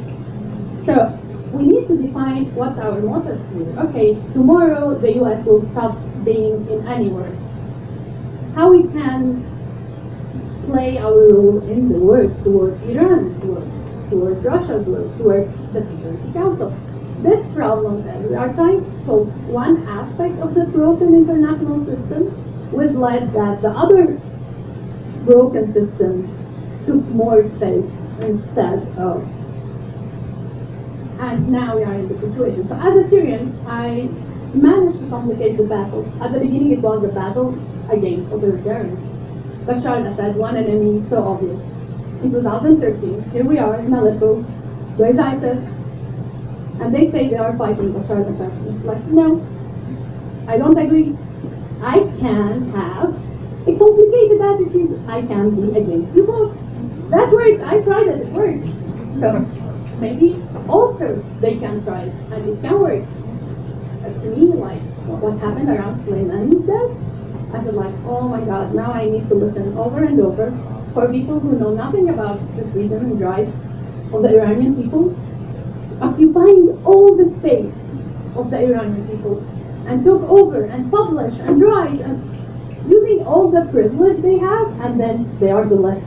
So we need to define what's our motives here. Okay, tomorrow the US will stop being in any war. How we can play our role in the world toward Iran's world, toward Russia's world, toward the Security Council. This problem that we are trying to solve one aspect of the broken international system, which led that the other broken system took more space instead of. And now we are in the situation. So as a Syrian, I managed to complicate the battle. At the beginning, it was a battle against authoritarians. Bashar al-Assad, one enemy, so obvious. In 2013, here we are in Aleppo, there's ISIS, and they say they are fighting Bashar al-Assad. It's like, no, I don't agree. I can have a complicated attitude. I can be against you both. That works. I tried it. It worked. So maybe also they can try it, and it can work. To me, like what happened around Soleimani's death, I said like, oh my God, now I need to listen over and over for people who know nothing about the freedom and rights of the Iranian people, occupying all the space of the Iranian people, and took over and publish and write and using all the privilege they have, and then they are the left.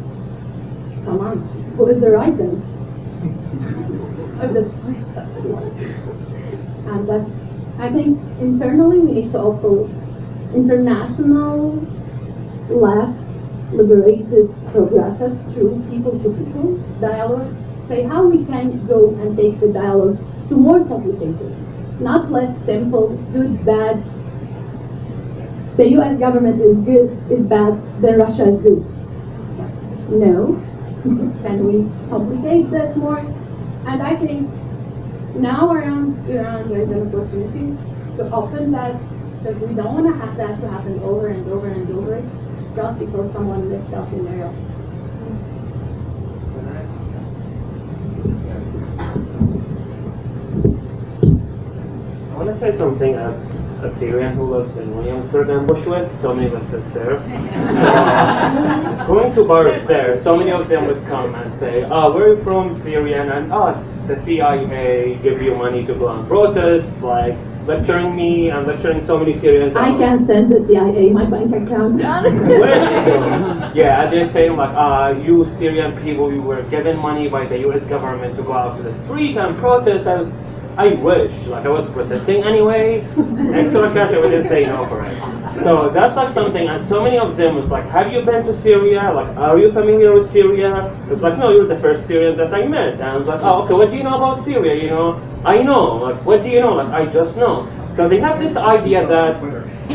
Come on, who is the right then? And that's, I think internally we need to also international left liberated progressive through people to people dialogue, say how we can go and take the dialogue to more complicated, not less simple, good, bad. The US government is good, is bad, then Russia is good. No. Can we complicate this more? And I think now around Iran there's an opportunity to open that, because we don't want to have that to happen over and over and over just because someone messed up in Europe. I want to say something as a Syrian who lives in Williamsburg and Bushwick. So many of us live there. So, going to bars there, so many of them would come and say, "Oh, we're from Syrian, and us, the CIA, give you money to go and protest," like lecturing me and lecturing so many Syrians. I can send the CIA my bank account. Yeah, and they're saying like, you Syrian people, you were given money by the US government to go out to the street and protest. I wish, like I was protesting anyway. Extra cash, I wouldn't say no for it. So that's like something, and so many of them was like, have you been to Syria? Like, are you familiar with Syria? It's like, no, you're the first Syrian that I met. And I was like, oh, okay, what do you know about Syria? You know, I know. Like, what do you know? Like, I just know. So they have this idea that,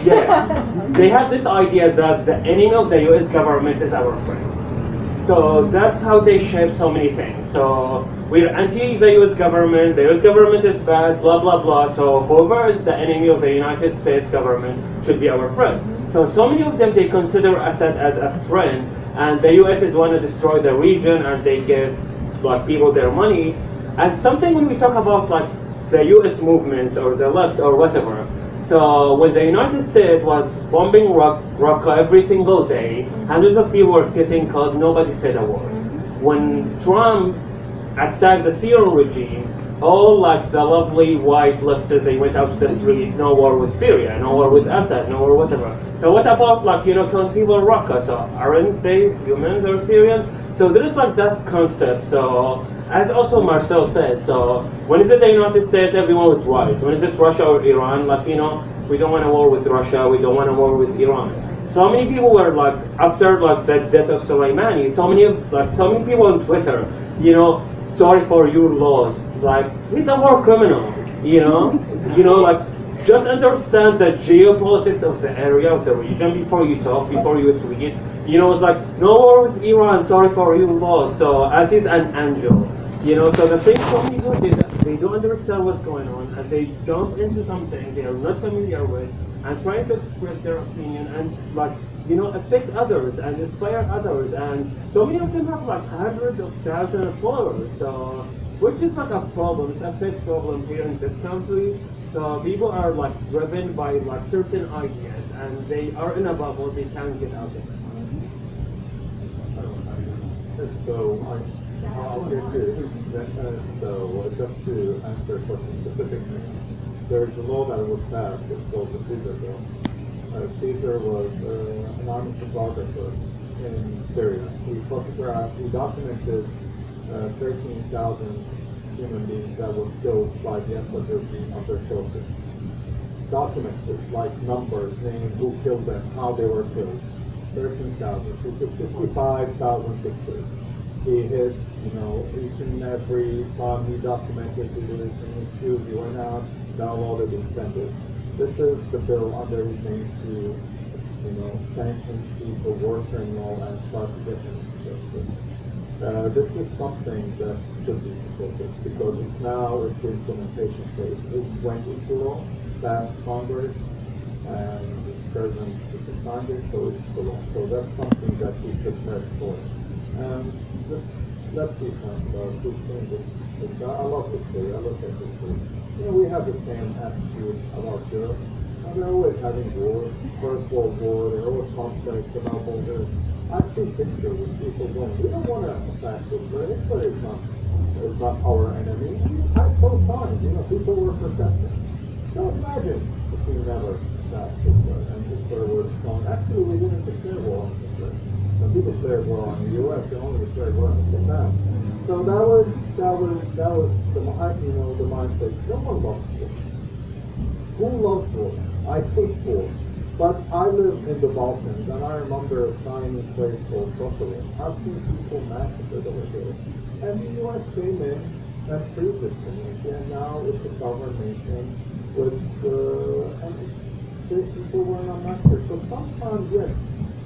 yeah, they have this idea that the enemy of the US government is our friend. So that's how they shape so many things. So we're anti the US government is bad, blah, blah, blah. So whoever is the enemy of the United States government should be our friend. So many of them, they consider Assad as a friend, and the US is want to destroy the region, and they give like people their money. And something when we talk about like the US movements or the left or whatever, so when the United States was bombing Raqqa every single day, hundreds of people were getting killed, nobody said a word. When Trump attacked the Syrian regime, all like the lovely white lefters, they went out to the street, no war with Syria, no war with Assad, no war whatever. So what about like, killing people in Raqqa? So aren't they humans or Syrians? So there is like that concept. So as also Marcel said, so when is it the United States, everyone would rise? When is it Russia or Iran? Like, we don't want a war with Russia, we don't want a war with Iran. So many people were like, after like the death of Soleimani, so many people on Twitter, sorry for your loss. Like, he's a war criminal, like, just understand the geopolitics of the area, of the region before you talk, before you tweet. It's like, no war with Iran, sorry for your loss. So, as he's an angel, so the thing some people they don't understand what's going on, and they jump into something they are not familiar with, and try to express their opinion, and like, affect others, and inspire others, and so many of them have like hundreds of thousands of followers, so, which is like a problem, it's a big problem here in this country. So people are like driven by like certain ideas, and they are in a bubble, they can't get out of it. So I'll get to so just to answer a question specifically, there's a law that was passed, it's called the Caesar Law. Caesar was an army photographer in Syria. He documented 13,000 human beings that were killed by the Assad regime of their children. Documented, like numbers, names, who killed them, how they were killed. 13,000. He took 55,000 pictures. He hit, each and every time he documented, he did it in his shoes, he went out, downloaded and sent it. This is the bill under his name to, sanction people, war criminal, and try to get them to justice. This is something that should be supported because it's now the implementation phase. It went into law, passed Congress, and the President signed it, so it's the law. So that's something that we should press for. Let's be frank about this thing. I love this day, I look at this day. We have the same attitude about Europe. They're always having wars. First World War, there are always conflicts about borders. I see pictures with people going, we don't want to attack Hitler. Hitler is not our enemy. I saw signs, people were protesting. So imagine if we never attacked Hitler and Hitler was strong. Actually, we didn't declare war on Hitler. When people declared war on the U.S., they only declared war on Vietnam. So that was the mindset. No one loves war. Who loves war? I hate war. But I live in the Balkans, and I remember a tiny place called Kosovo. I've seen people massacred over there. And the U.S. came in and freed this community, and now it's a sovereign nation with, and people were not massacred. So sometimes, yes,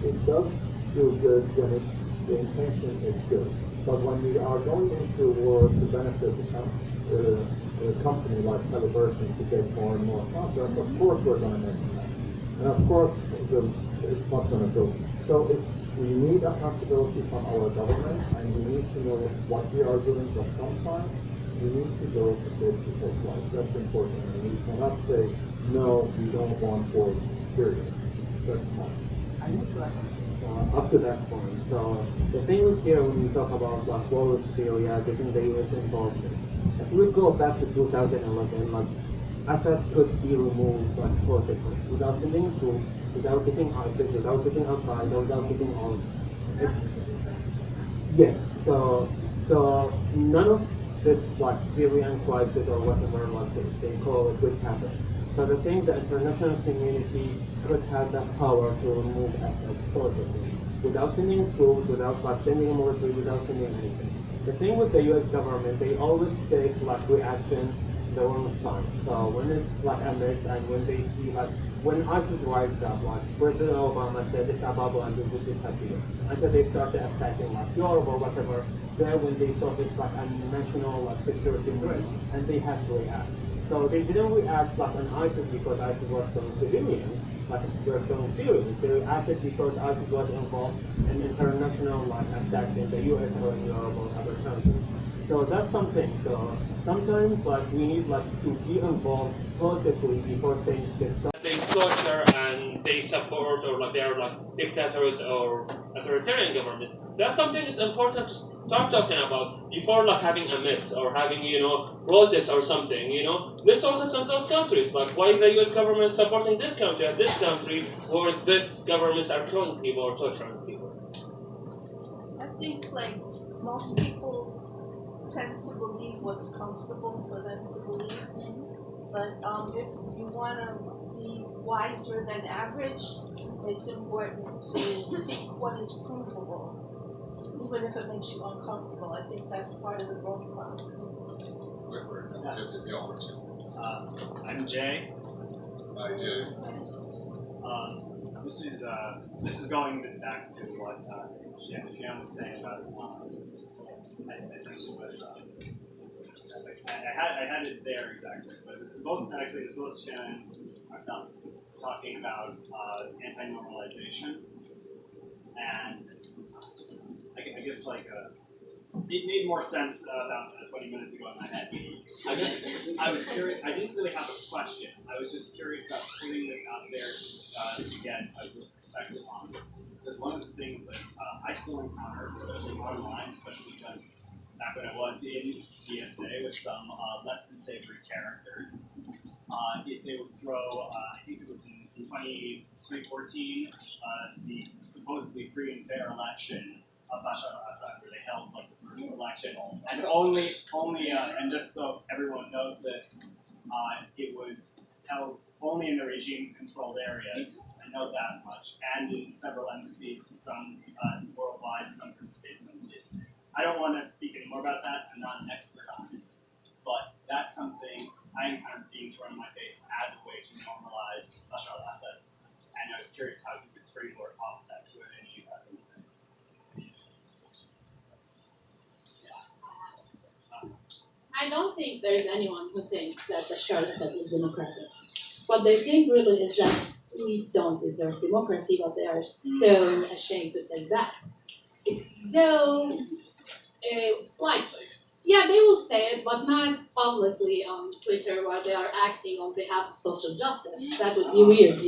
it does feel good when the intention is good. But when we are going into war to benefit a company like Halliburton to get more and more contracts, of course we're going to make that. And of course, it's not going to go. So we need accountability from our government, and we need to know what we are doing, but sometimes we need to go to save people's lives. That's important. And we cannot say, no, we don't want war, period. That's not. Up to that point. So the thing is here when we talk about like war with Syria, getting the US involved, if we go back to 2011, like Assad could be removed like politically without sending troops, without getting ISIS, without getting Al-Qaeda, without getting all. Yes. So none of this like Syrian crisis or whatever like they call it would happen. So the thing, the international community could have that power to remove Assad politically, without sending troops, without like sending a military, without sending anything. The thing with the U.S. government, they always take like reaction the wrong time. So when it's like a mess, and when they see like when ISIS rises up, like President Obama said it's a bubble and it will disappear. Until they started attacking like Europe or whatever, then when they thought it's like a national like security threat, and they had to react. So they didn't react like on ISIS because ISIS was killing civilians, like they were killing Syrians. They reacted because ISIS was involved in international like attacks in the US or in Europe or other countries. So that's something. So sometimes like we need like to be involved cautiously before things get started. They torture and they support or like they are like dictators or authoritarian governments. That's something that's important to start talking about before like having a mess or having protests or something. Let's focus on those countries. Like why the U.S. government is supporting this country and this country where this governments are killing people or torturing people. I think like most people tend to believe what's comfortable for them to believe. But if you want to be wiser than average, it's important to seek what is provable, even if it makes you uncomfortable. I think that's part of the growth process. I'm Jay. Hi, Jay. This is going back to what Shan was saying about I had it there exactly, but it was both Shannon and myself talking about anti-normalization, and I guess it made more sense about 20 minutes ago in my head. I was curious. I didn't really have a question. I was just curious about putting this out there to get a real perspective on it. Because one of the things that I still encounter, especially online, especially back when I was in DSA with some less than savory characters, is they would throw, I think it was in 2014, the supposedly free and fair election of Bashar al-Assad, where they held like the first election, and and just so everyone knows this, it was held only in the regime-controlled areas. I know that much, and in several embassies, some worldwide, some participated, some didn't. I don't want to speak any more about that. I'm not an expert on it, but that's something I am kind of being thrown in my face as a way to normalize Bashar al-Assad, and I was curious how you could springboard off that to any of you have to say. I don't think there's anyone who thinks that Bashar al-Assad is democratic. What they think really is that we don't deserve democracy, but they are so ashamed to say that. It's so, yeah, they will say it, but not publicly on Twitter where they are acting on behalf of social justice. That would be weird,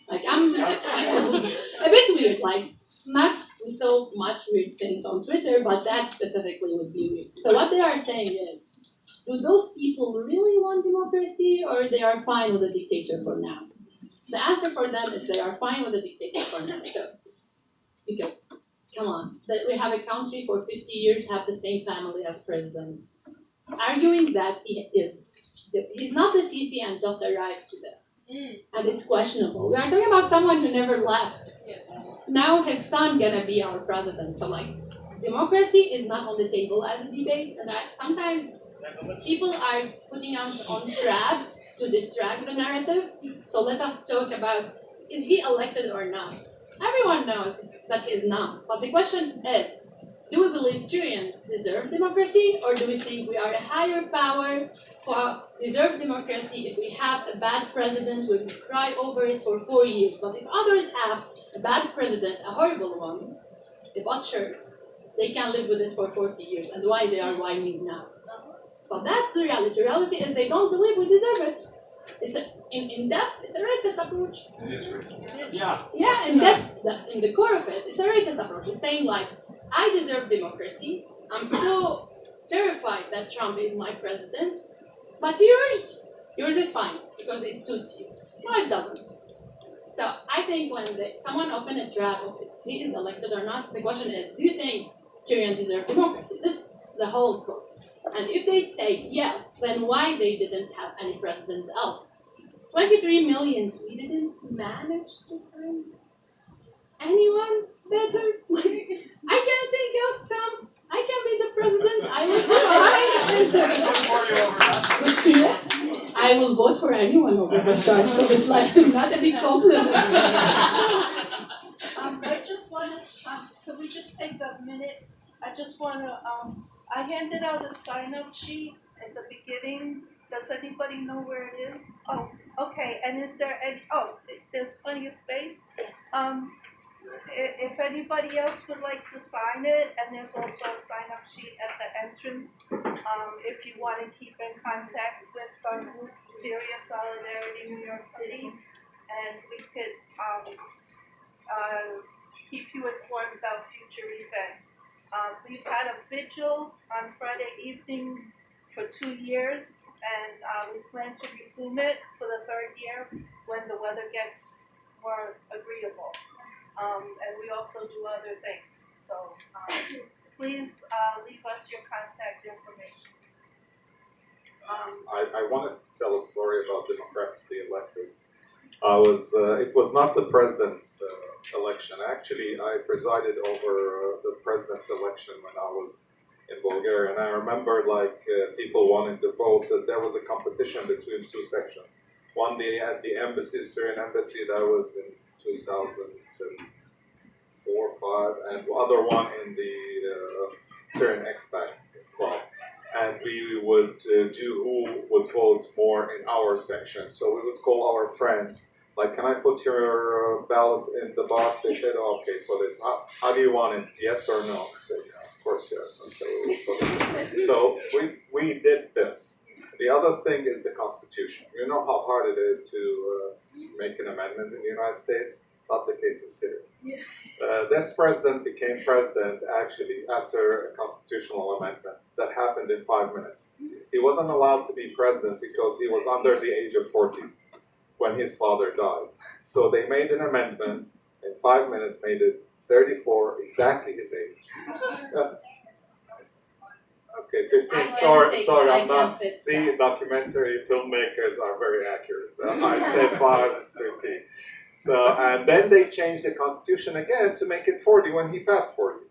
Like, I'm a bit weird, like, not so much weird things on Twitter, but that specifically would be weird. So what they are saying is, do those people really want democracy, or they are fine with a dictator for now? The answer for them is they are fine with a dictator for now. So, because, come on, that we have a country for 50 years, have the same family as president. Arguing that he's not the Sisi and just arrived to them. And it's questionable. We are talking about someone who never left. Now his son gonna be our president. So democracy is not on the table as a debate, and sometimes people are putting us on traps to distract the narrative. So let us talk about, is he elected or not? Everyone knows that he is not. But the question is, do we believe Syrians deserve democracy, or do we think we are a higher power who deserve democracy? If we have a bad president, we will cry over it for 4 years. But if others have a bad president, a horrible one, the butcher, they can live with it for 40 years. And why they are whining now? So that's the reality. The reality is they don't believe we deserve it. In depth, it's a racist approach. It is racist. Yeah, in depth, in the core of it, it's a racist approach. It's saying I deserve democracy. I'm so terrified that Trump is my president. But yours is fine because it suits you. No, it doesn't. So I think when someone opened a trap of if he is elected or not, the question is, do you think Syrians deserve democracy? This is the whole quote. And if they say yes, then why they didn't have any president else? 23 million, we didn't manage to find anyone better? I can think of some. I can be the president. I will try. I will vote for anyone over Bashar, so it's not a big compliment. I just want to, could we just take a minute? I just want to, I handed out a sign-up sheet at the beginning. Does anybody know where it is? Oh, okay, and is there any, there's plenty of space. If anybody else would like to sign it, and there's also a sign-up sheet at the entrance, if you want to keep in contact with Group Syria Solidarity New York City, and we could keep you informed about future events. We've had a vigil on Friday evenings for 2 years, and we plan to resume it for the 3rd year when the weather gets more agreeable. And we also do other things. So please leave us your contact information. I want to tell a story about democratically elected. It was not the president's election. Actually, I presided over the president's election when I was in Bulgaria, and I remember people wanting to vote. There was a competition between 2 sections. One at the embassy, Syrian embassy, that was in 2004, 5, and the other one in the Syrian expat club. And we would do who would vote more in our section. So we would call our friends, like, can I put your ballot in the box? They said, oh, okay, put it. How do you want it? Yes or no? I said, yeah, of course, yes. And so we would put it in. So we did this. The other thing is the Constitution. You know how hard it is to make an amendment in the United States? Not the case in Syria. Yeah. This president became president actually after a constitutional amendment that happened in 5 minutes. He wasn't allowed to be president because he was under the age of 40 when his father died. So they made an amendment in 5 minutes, made it 34, exactly his age. Okay, 15. Sorry, I'm not. See, documentary filmmakers are very accurate. I said 5, it's 15. So, and then they changed the Constitution again to make it 40 when he passed 40.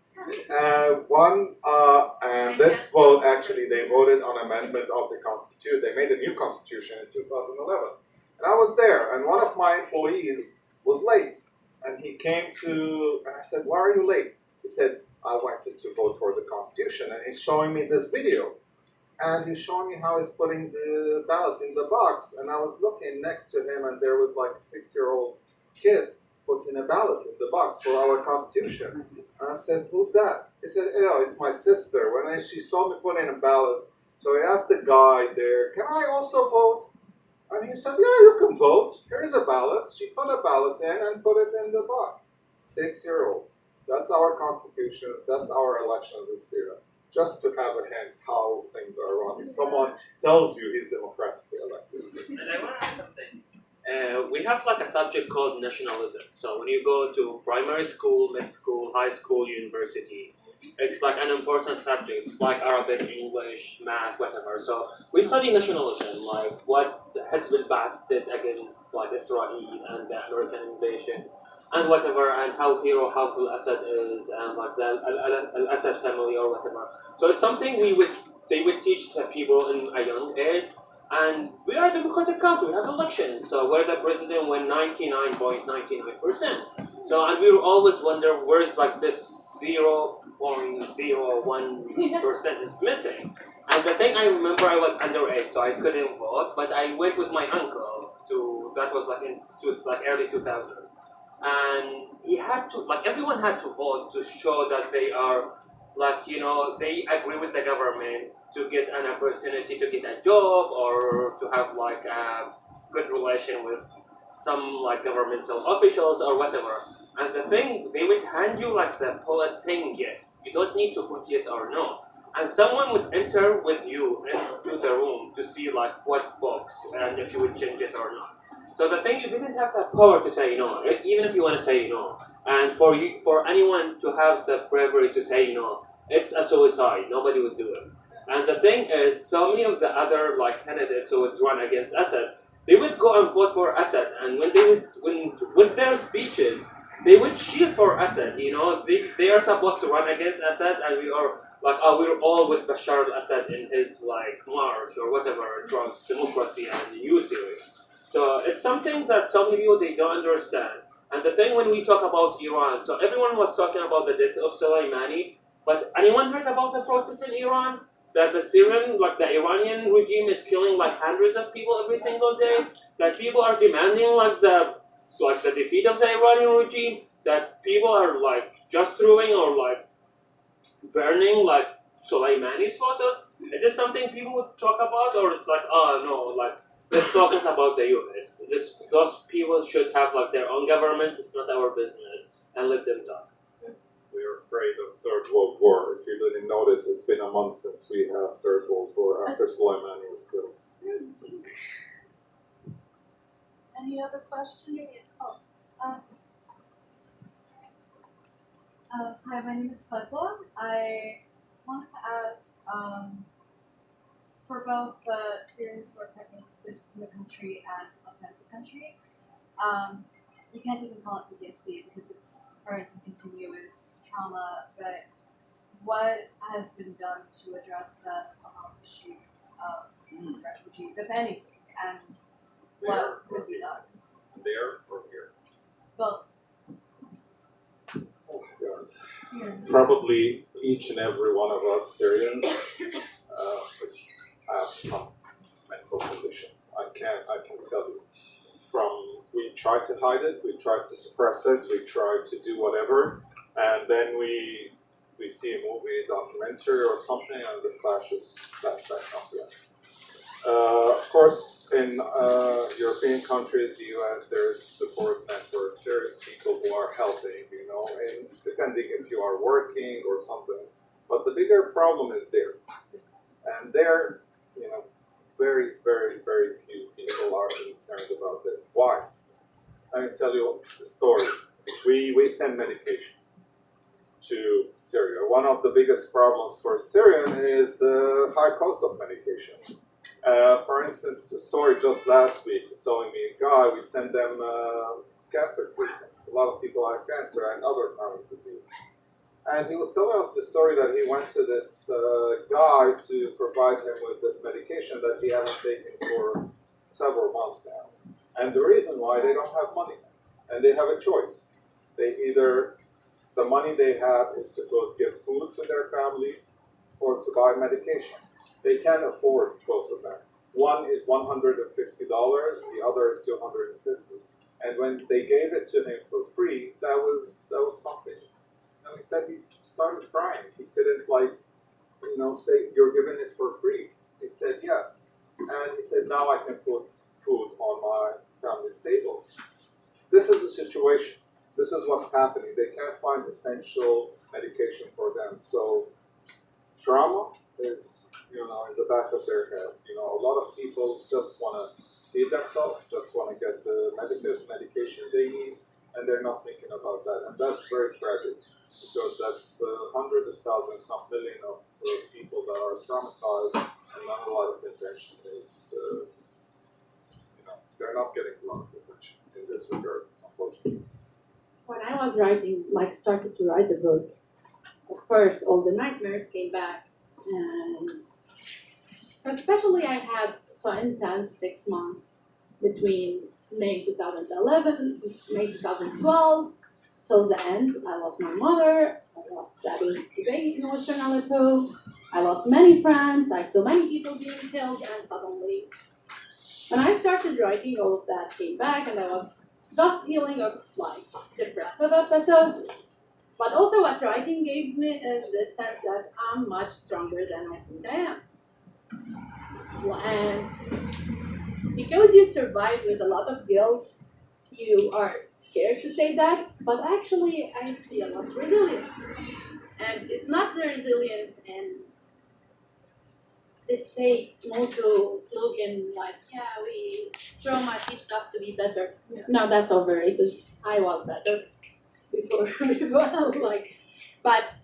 And this vote, actually, they voted on amendment of the Constitution. They made a new Constitution in 2011. And I was there, and one of my employees was late. And he came to, and I said, why are you late? He said, I wanted to vote for the Constitution. And he's showing me this video. And he's showing me how he's putting the ballot in the box. And I was looking next to him, and there was like a 6-year-old kid putting a ballot in the box for our Constitution. And I said, who's that? He said, oh, it's my sister. When she saw me put in a ballot, so I asked the guy there, can I also vote? And he said, yeah, you can vote. Here's a ballot. She put a ballot in and put it in the box. 6-year-old. That's our constitutions. That's our elections in Syria. Just to have a hint how things are run. If someone tells you he's democratically elected. And I want to add something. We have like a subject called nationalism. So when you go to primary school, mid school, high school, university, it's like an important subject. It's like Arabic, English, math, whatever. So we study nationalism, like what Hizb al-Ba'ath did against like Israel and the American invasion, and whatever, and how hero Hafez al-Assad is, and like the al-Assad family or whatever. So it's something they would teach the people in a young age. And we are a democratic country, we have elections, so we're the president when 99.99%. So, and we will always wonder where's like this 0.01% is missing. And the thing I remember, I was underage, so I couldn't vote, but I went with my uncle that was like in early 2000. And he had to, like everyone had to vote to show that they are, they agree with the government to get an opportunity to get a job or to have like a good relation with some like governmental officials or whatever. And the thing, they would hand you like the bullet saying yes. You don't need to put yes or no. And someone would enter with you into the room to see like what box and if you would change it or not. So the thing, you didn't have the power to say no, even if you want to say no. And for anyone to have the bravery to say no, it's a suicide. Nobody would do it. And the thing is, so many of the other like candidates who would run against Assad, they would go and vote for Assad. And when with their speeches, they would cheer for Assad. They are supposed to run against Assad, and we are like, we're all with Bashar al-Assad in his like march or whatever towards democracy and new Syria. So it's something that some people they don't understand. And the thing when we talk about Iran, so everyone was talking about the death of Soleimani, but anyone heard about the protests in Iran? That the Syrian, like the Iranian regime is killing like hundreds of people every single day? That people are demanding like the defeat of the Iranian regime? that people are like just throwing or like burning like Soleimani's photos? Is this something people would talk about, or it's like, oh no, like let's focus about the U.S. Those people should have like their own governments. It's not our business, and let them talk. We're afraid of Third World War. If you didn't notice, it's been a month since we had Third World War after Soleimani was killed. Any other questions? Oh, Hi, my name is Fadwa. I wanted to ask, for both the Syrians who are currently displaced from the country and outside of the country, you can't even call it PTSD because it's current and continuous trauma, but what has been done to address the mental health issues of refugees, if anything, and what could be done? There or here? Both. Oh my God. Probably each and every one of us Syrians have some mental condition. I can tell you. We try to hide it, we try to suppress it, we try to do whatever, and then we see a movie, a documentary or something, and the flashback comes in. Of course, in European countries, the US, there's support networks, there's people who are helping, and depending if you are working or something. But the bigger problem is there. And there, very, very, very few people are concerned about this. Why? Let me tell you the story. We send medication to Syria. One of the biggest problems for Syrian is the high cost of medication. For instance, the story just last week telling me a guy, we send them cancer treatment. A lot of people have cancer and other chronic disease. And he was telling us the story that he went to this guy to provide him with this medication that he hadn't taken for several months now. And the reason why, they don't have money. And they have a choice. The money they have is to give food to their family or to buy medication. They can't afford both of them. One is $150, the other is $250. And when they gave it to him for free, that was something. And he said he started crying. He didn't say, you're giving it for free. He said yes. And he said, now I can put food on my family's table. This is the situation. This is what's happening. They can't find essential medication for them. So trauma is, in the back of their head. A lot of people just want to feed themselves, just want to get the medication they need, and they're not thinking about that. And that's very tragic, because that's hundreds of thousands, not millions of people that are traumatized, and not a lot of attention is, they're not getting a lot of attention in this regard, unfortunately. When I was started to write the book, of course, all the nightmares came back, and especially I had so intense 6 months between May 2011, May 2012, till the end. I lost my mother, I lost daddy today in Western Aleppo, I lost many friends, I saw many people being killed, and suddenly, when I started writing, all of that came back, and I was just healing of depressive episodes. But also what writing gave me is this sense that I'm much stronger than I think I am. And because you survived with a lot of guilt, you are scared to say that, but actually I see a lot of resilience. And it's not the resilience in this fake motto slogan trauma teaches us to be better. Yeah. No, that's overrated. I was better before. But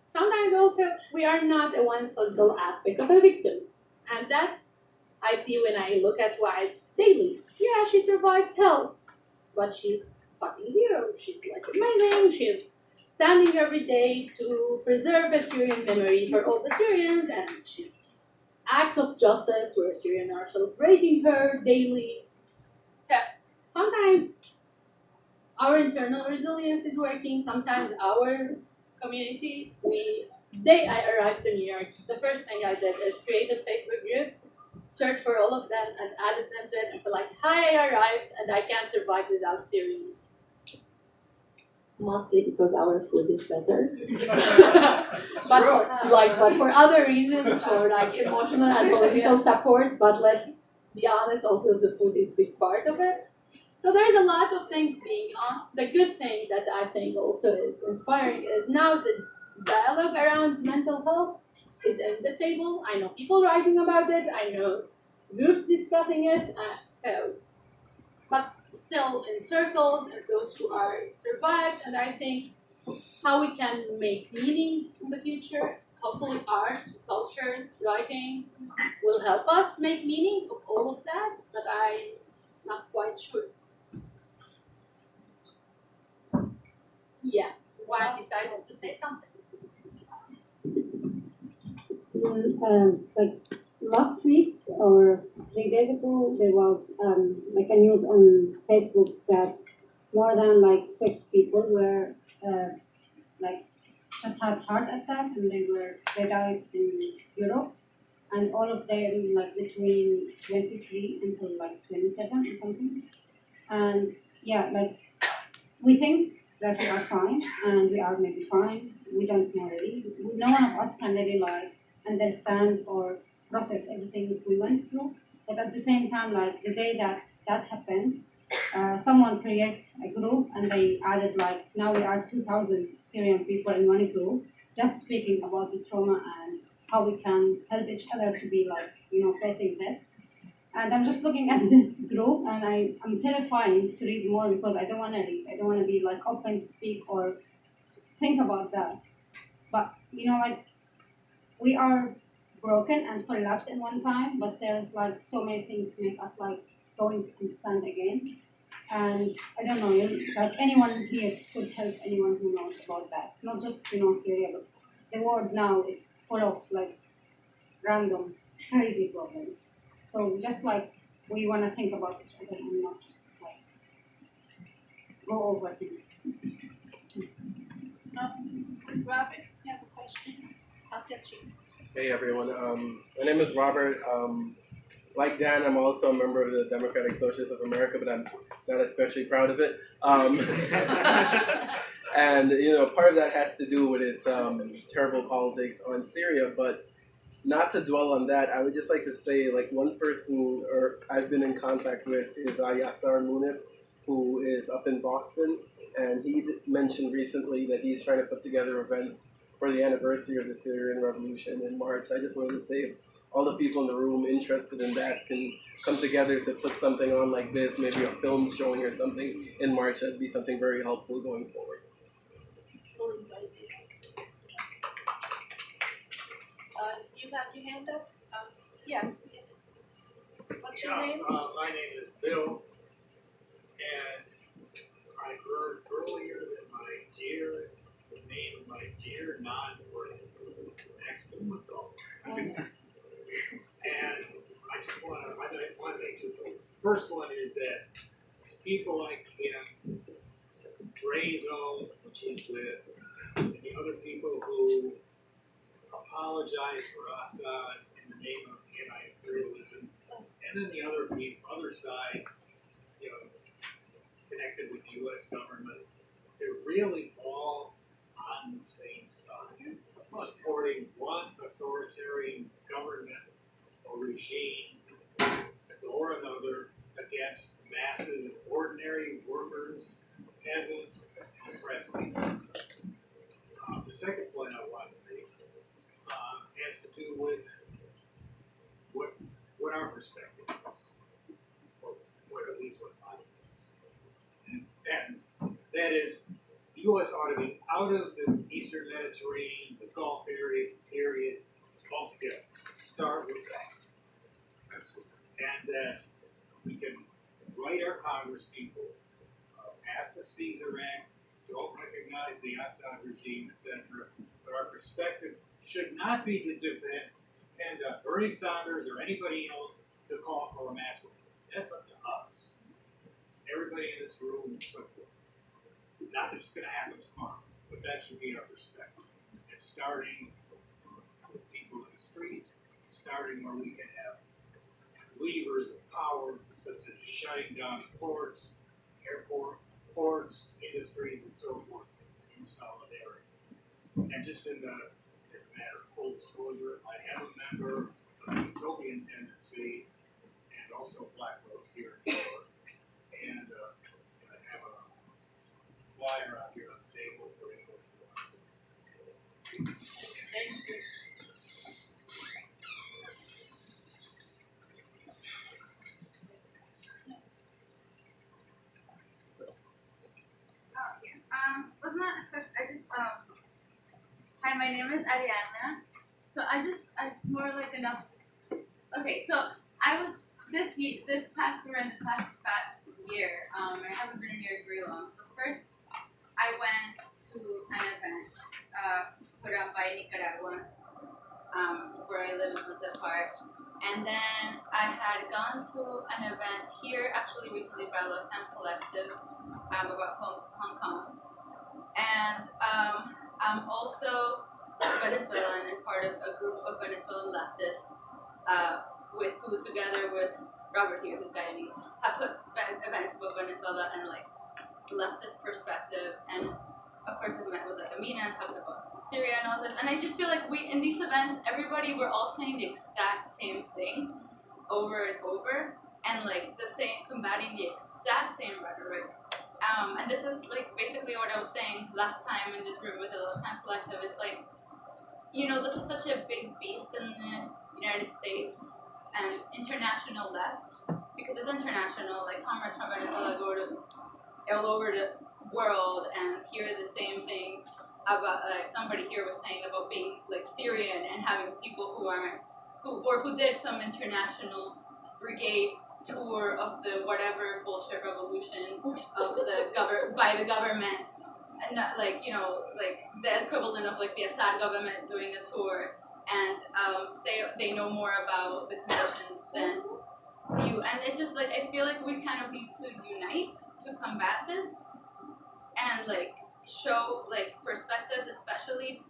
sometimes also we are not a one single aspect of a victim. And that's, I see when I look at Wise daily. Yeah, she survived hell, but she's fucking hero. She's amazing. She's standing every day to preserve a Syrian memory for all the Syrians, and she's act of justice where Syrians are celebrating her daily. So sometimes our internal resilience is working. Sometimes our community, day I arrived to New York, the first thing I did is create a Facebook group, search for all of them, and added them to it. And so hi, I arrived, and I can't survive without Syrians. mostly because our food is better. but for other reasons, for like emotional and political support. But let's be honest, also the food is a big part of it. So there's a lot of things being on. The good thing that I think also is inspiring is now the dialogue around mental health is at the table. I know people writing about it. I know groups discussing it. But still in circles and those who are survived. And I think how we can make meaning in the future. Hopefully, art, culture, writing will help us make meaning of all of that. But I'm not quite sure. Yeah, why I decided to say something. Like last week or 3 days ago, there was like a news on Facebook that more than like 6 people were like just had heart attack and they died in Europe, and all of them like between 23 until like 27 or something. And yeah, like we think that we are fine, and we are maybe fine. We don't know really. No one of us can really like understand or process everything we went through. But at the same time, like the day that that happened, someone created a group and they added like now we are 2,000 Syrian people in one group, just speaking about the trauma and how we can help each other to be like facing this. And I'm just looking at this group, and I'm terrified to read more because I don't want to read. I don't want to be like open to speak or think about that. But like we are broken and collapse in one time, but there's like so many things make us like going and stand again. And I don't know, like anyone here could help anyone who knows about that. Not just Syria, but the world now it's full of like random crazy problems. So just like we want to think about each other and not just like go over things. Robert, you have a question? I'll get you. Hey everyone, my name is Robert. Like Dan, I'm also a member of the Democratic Socialists of America, but I'm not especially proud of it. And part of that has to do with its terrible politics on Syria. But not to dwell on that, I would just like to say, like one person I've been in contact with is Yasser Munif, who is up in Boston, and he mentioned recently that he's trying to put together events for the anniversary of the Syrian Revolution in March. I just wanted to say, if all the people in the room interested in that can come together to put something on like this, maybe a film showing or something in March, that'd be something very helpful going forward. You have your hand up? Yeah. What's your name? My name is Bill, and I heard earlier that the name of my dear non-friend, Max Blumenthal. And I just want to make 2 points. First one is that people like him, Drazo, which he's with, and the other people who apologize for Assad in the name of anti-imperialism, and then the other side, connected with the U.S. government, they're really all on the same side, supporting one authoritarian government or regime or another against masses of ordinary workers, peasants, and oppressed people. The second point I want to make has to do with what our perspective is, or at least what mine is. And that is, the U.S. ought to be out of the Eastern Mediterranean, the Gulf area, period, altogether. Start with that. And that we can write our Congress people, pass the Caesar Act, don't recognize the Assad regime, etc. But our perspective should not be to depend on Bernie Sanders or anybody else to call for a mass war. That's up to us. Everybody in this room and so forth. Not that it's going to happen tomorrow, but that should be our perspective. And starting with people in the streets, starting where we can have levers of power, such as shutting down ports, airport, supports industries and so forth in solidarity. And just as a matter of full disclosure, I am a member of the Utopian Tendency and also Black Rose here in New York. And I have a flyer out here on the table for anyone who wants to. Thank you. Wasn't that a question? Hi, my name is Ariana. So it's more like an okay, so I was, this past year, I haven't been in here very long. So first, I went to an event, put on by Nicaraguans, where I live in Sunset Park. And then I had gone to an event here, actually recently by Los San Collective, about Hong Kong. And I'm also Venezuelan and part of a group of Venezuelan leftists, who together with Robert here, who's Guyanese, have put events about Venezuela and like leftist perspective. And of course I've met with like Amina and talked about Syria and all this. And I just feel like in these events, we're all saying the exact same thing over and over, and like combating the exact same rhetoric. And this is like basically what I was saying last time in this room with the Los San Collective. It's like, this is such a big beast in the United States and international left, because it's international. Like comrades from Venezuela go to all over the world and hear the same thing about, like somebody here was saying about being like Syrian and having people who did some international brigade tour of the whatever bullshit revolution of by the government, and not like the equivalent of like the Assad government doing a tour, and say they know more about the conditions than you. And it's just like I feel like we kind of need to unite to combat this and like show like perspectives, especially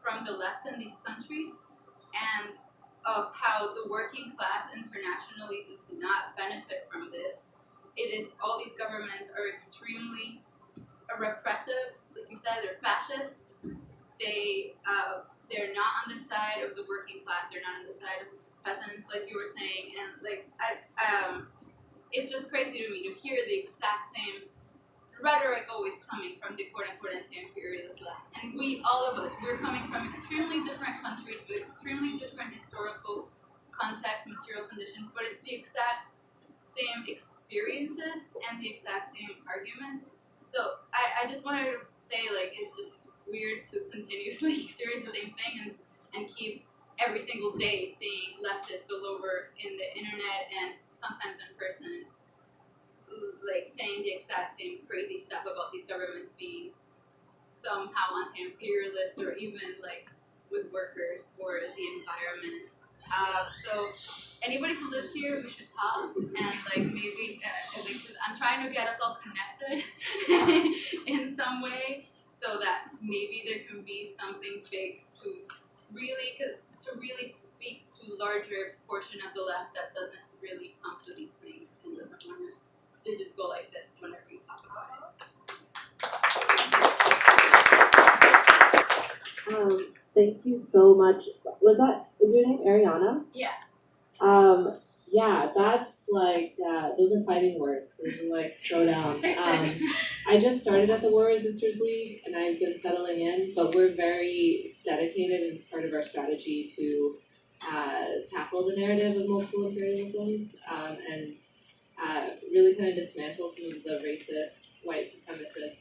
from the left in these countries, and of how the working class internationally does not benefit from this. It is, all these governments are extremely repressive, like you said, they're fascist. They're not on the side of the working class. They're not on the side of peasants, like you were saying. And like it's just crazy to me to hear the exact same rhetoric always coming from the quote-unquote anti-imperialist left. And all of us, we're coming from extremely different countries with extremely different historical context, material conditions, but it's the exact same experiences and the exact same arguments. So I just wanted to say, like, it's just weird to continuously experience the same thing and keep every single day seeing leftists all over in the internet and sometimes in person, like saying the exact same crazy stuff about these governments being somehow anti-imperialist, or even like with workers or the environment. So anybody who lives here, we should talk, and like maybe I'm trying to get us all connected in some way, so that maybe there can be something big to really speak to a larger portion of the left that doesn't really come to these things and doesn't want to just go like this whenever you talk about it. Thank you so much. Is your name Ariana? Yeah. Yeah, that's like, those are fighting words. This is like throwdown. I just started at the War Resisters League, and I've been settling in, but we're very dedicated, and it's part of our strategy to tackle the narrative of multiple imperialisms, and really kind of dismantle some of the racist, white supremacist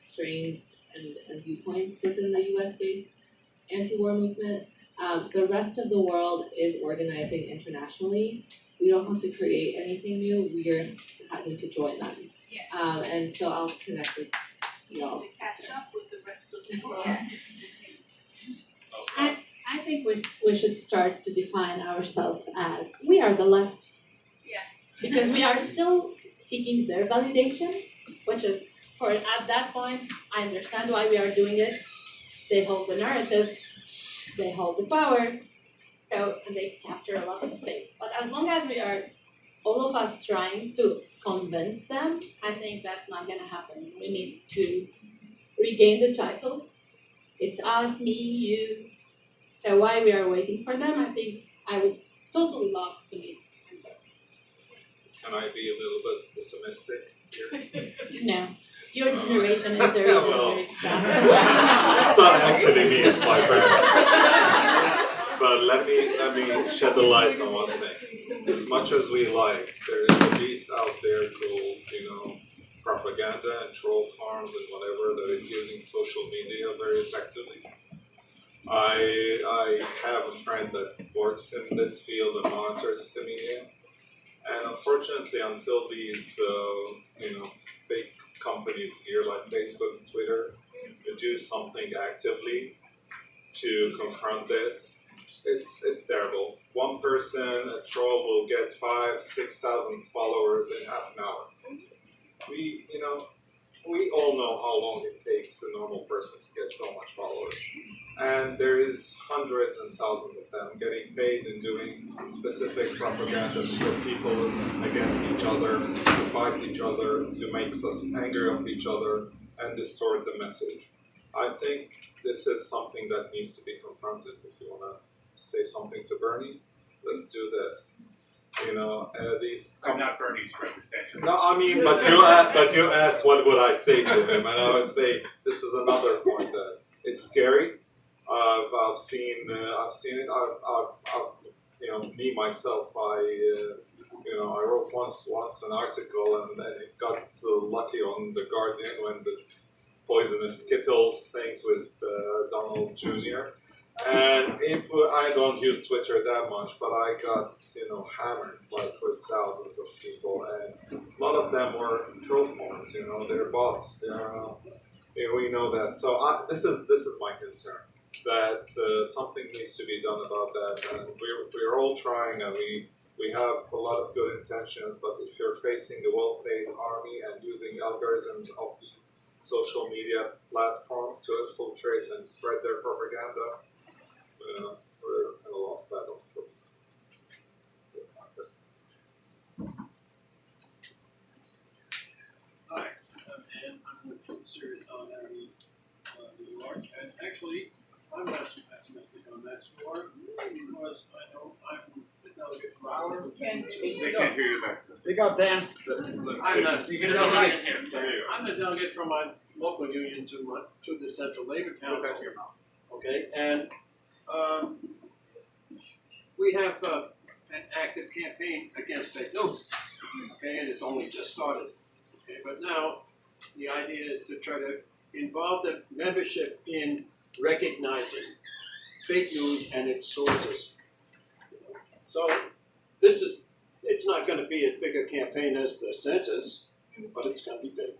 strains and viewpoints within the US-based anti-war movement. The rest of the world is organizing internationally. We don't have to create anything new. We are having to join them. Yeah. And so I'll connect with y'all. To catch up with the rest of the world. Yeah. I think we should start to define ourselves as we are the left. Yeah. Because we are still seeking their validation, which is, at that point, I understand why we are doing it. They hold the narrative, they hold the power, and they capture a lot of space. But as long as we are all of us trying to convince them, I think that's not gonna happen. We need to regain the title. It's us, me, you. So while we are waiting for them, I think I would totally love to meet them. Can I be a little bit pessimistic here? No, your generation is the reason Well, we're it's not actually me, it's my parents. But let me shed the light on one thing. As much as we like, there is a beast out there called, propaganda and troll farms and whatever that is using social media very effectively. I have a friend that works in this field and monitors the media. And unfortunately, until these, big companies here like Facebook and Twitter do something actively to confront this, it's terrible. One person, a troll, will get 5,000-6,000 followers in half an hour. We all know how long it takes a normal person to get so much followers. And there is hundreds and thousands of them getting paid and doing specific propaganda to put people against each other, to fight each other, to make us angry of each other and distort the message. I think this is something that needs to be confronted. If you want to say something to Bernie, let's do this. These. I'm not Bernie's representative. No, I mean, but you asked what would I say to him, and I would say this is another point that it's scary. I've seen it. Me myself, I wrote once an article, and then it got lucky on the Guardian when this poisonous Skittles things with Donald Jr. And I don't use Twitter that much, but I got hammered with thousands of people, and a lot of them were troll farms. They're bots. We know that. So this is my concern, that something needs to be done about that. And we're all trying, and we have a lot of good intentions. But if you're facing a well-paid army and using algorithms of these social media platforms to infiltrate and spread their propaganda, we're in a lost battle. It's not this. Hi, I'm Dan. I'm with Syrian Solidarity, New York. And actually, I'm not so pessimistic on that score because I know I'm the delegate from our. They can't hear you back there. Speak up, Dan. I'm the delegate from my local union to the Central Labor Council. Go back to your mouth. Okay, and we have an active campaign against fake news. Okay, and it's only just started. Okay, but now the idea is to try to involve the membership in recognizing fake news and its sources. So it's not going to be as big a campaign as the census, but it's going to be big.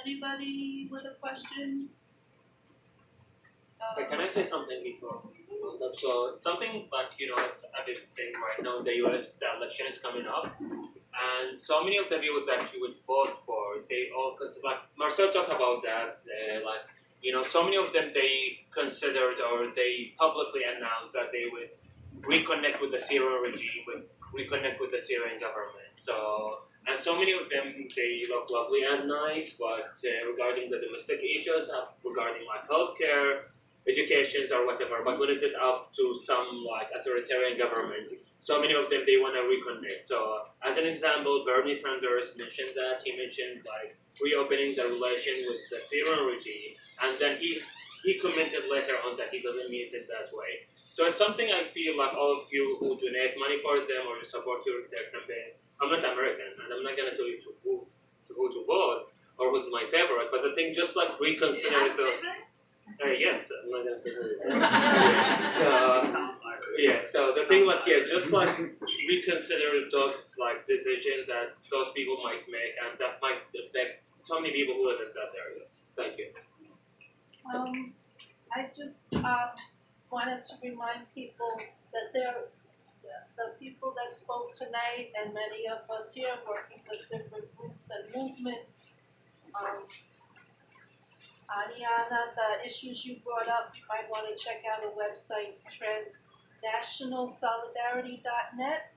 Anybody with a question? Can I say something before we close up? So something like, it's a big thing right now in the US, the election is coming up. And so many of the people that you would vote for, they all consider, like Marcel talked about that, so many of them, they considered or they publicly announced that they would reconnect with the Syrian regime, reconnect with the Syrian government. And so many of them, they look lovely and nice, but regarding the domestic issues, regarding like healthcare, educations or whatever, but when is it up to some like authoritarian governments, so many of them, they want to reconnect. So as an example, Bernie Sanders mentioned that, he mentioned like reopening the relation with the Syrian regime, and then he commented later on that he doesn't mean it that way. So it's something I feel like all of you who donate money for them or you support their campaigns, I'm not American, and I'm not going to tell you who to vote or who's my favorite, but the thing, just like reconsider yes, I'm not going to say who. So the thing like, just like reconsider those like decisions that those people might make, and that might affect so many people who live in that area. Thank you. I just wanted to remind people that the people that spoke tonight and many of us here working with different groups and movements, Ariana, the issues you brought up, you might want to check out a website, transnationalsolidarity.net.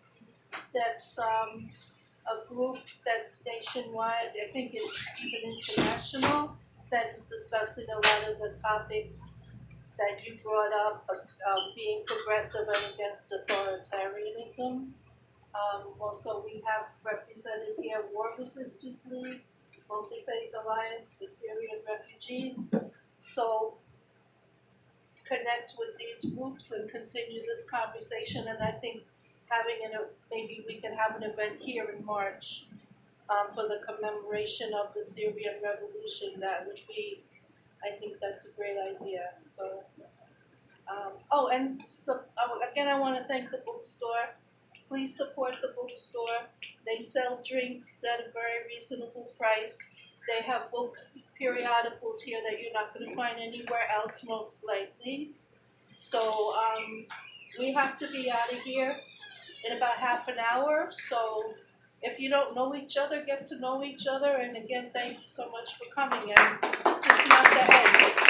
That's a group that's nationwide, I think it's even international, that is discussing a lot of the topics that you brought up, being progressive and against authoritarianism. Also, we have represented here War Resistance League, Multi-Faith Alliance for Syrian Refugees. So connect with these groups and continue this conversation. And I think maybe we can have an event here in March for the commemoration of the Syrian Revolution. That would be, I think that's a great idea. So, again, I want to thank the bookstore. Please support the bookstore. They sell drinks at a very reasonable price. They have books, periodicals here that you're not going to find anywhere else, most likely. So we have to be out of here in about half an hour. So if you don't know each other, get to know each other. And again, thank you so much for coming. And this is not the end.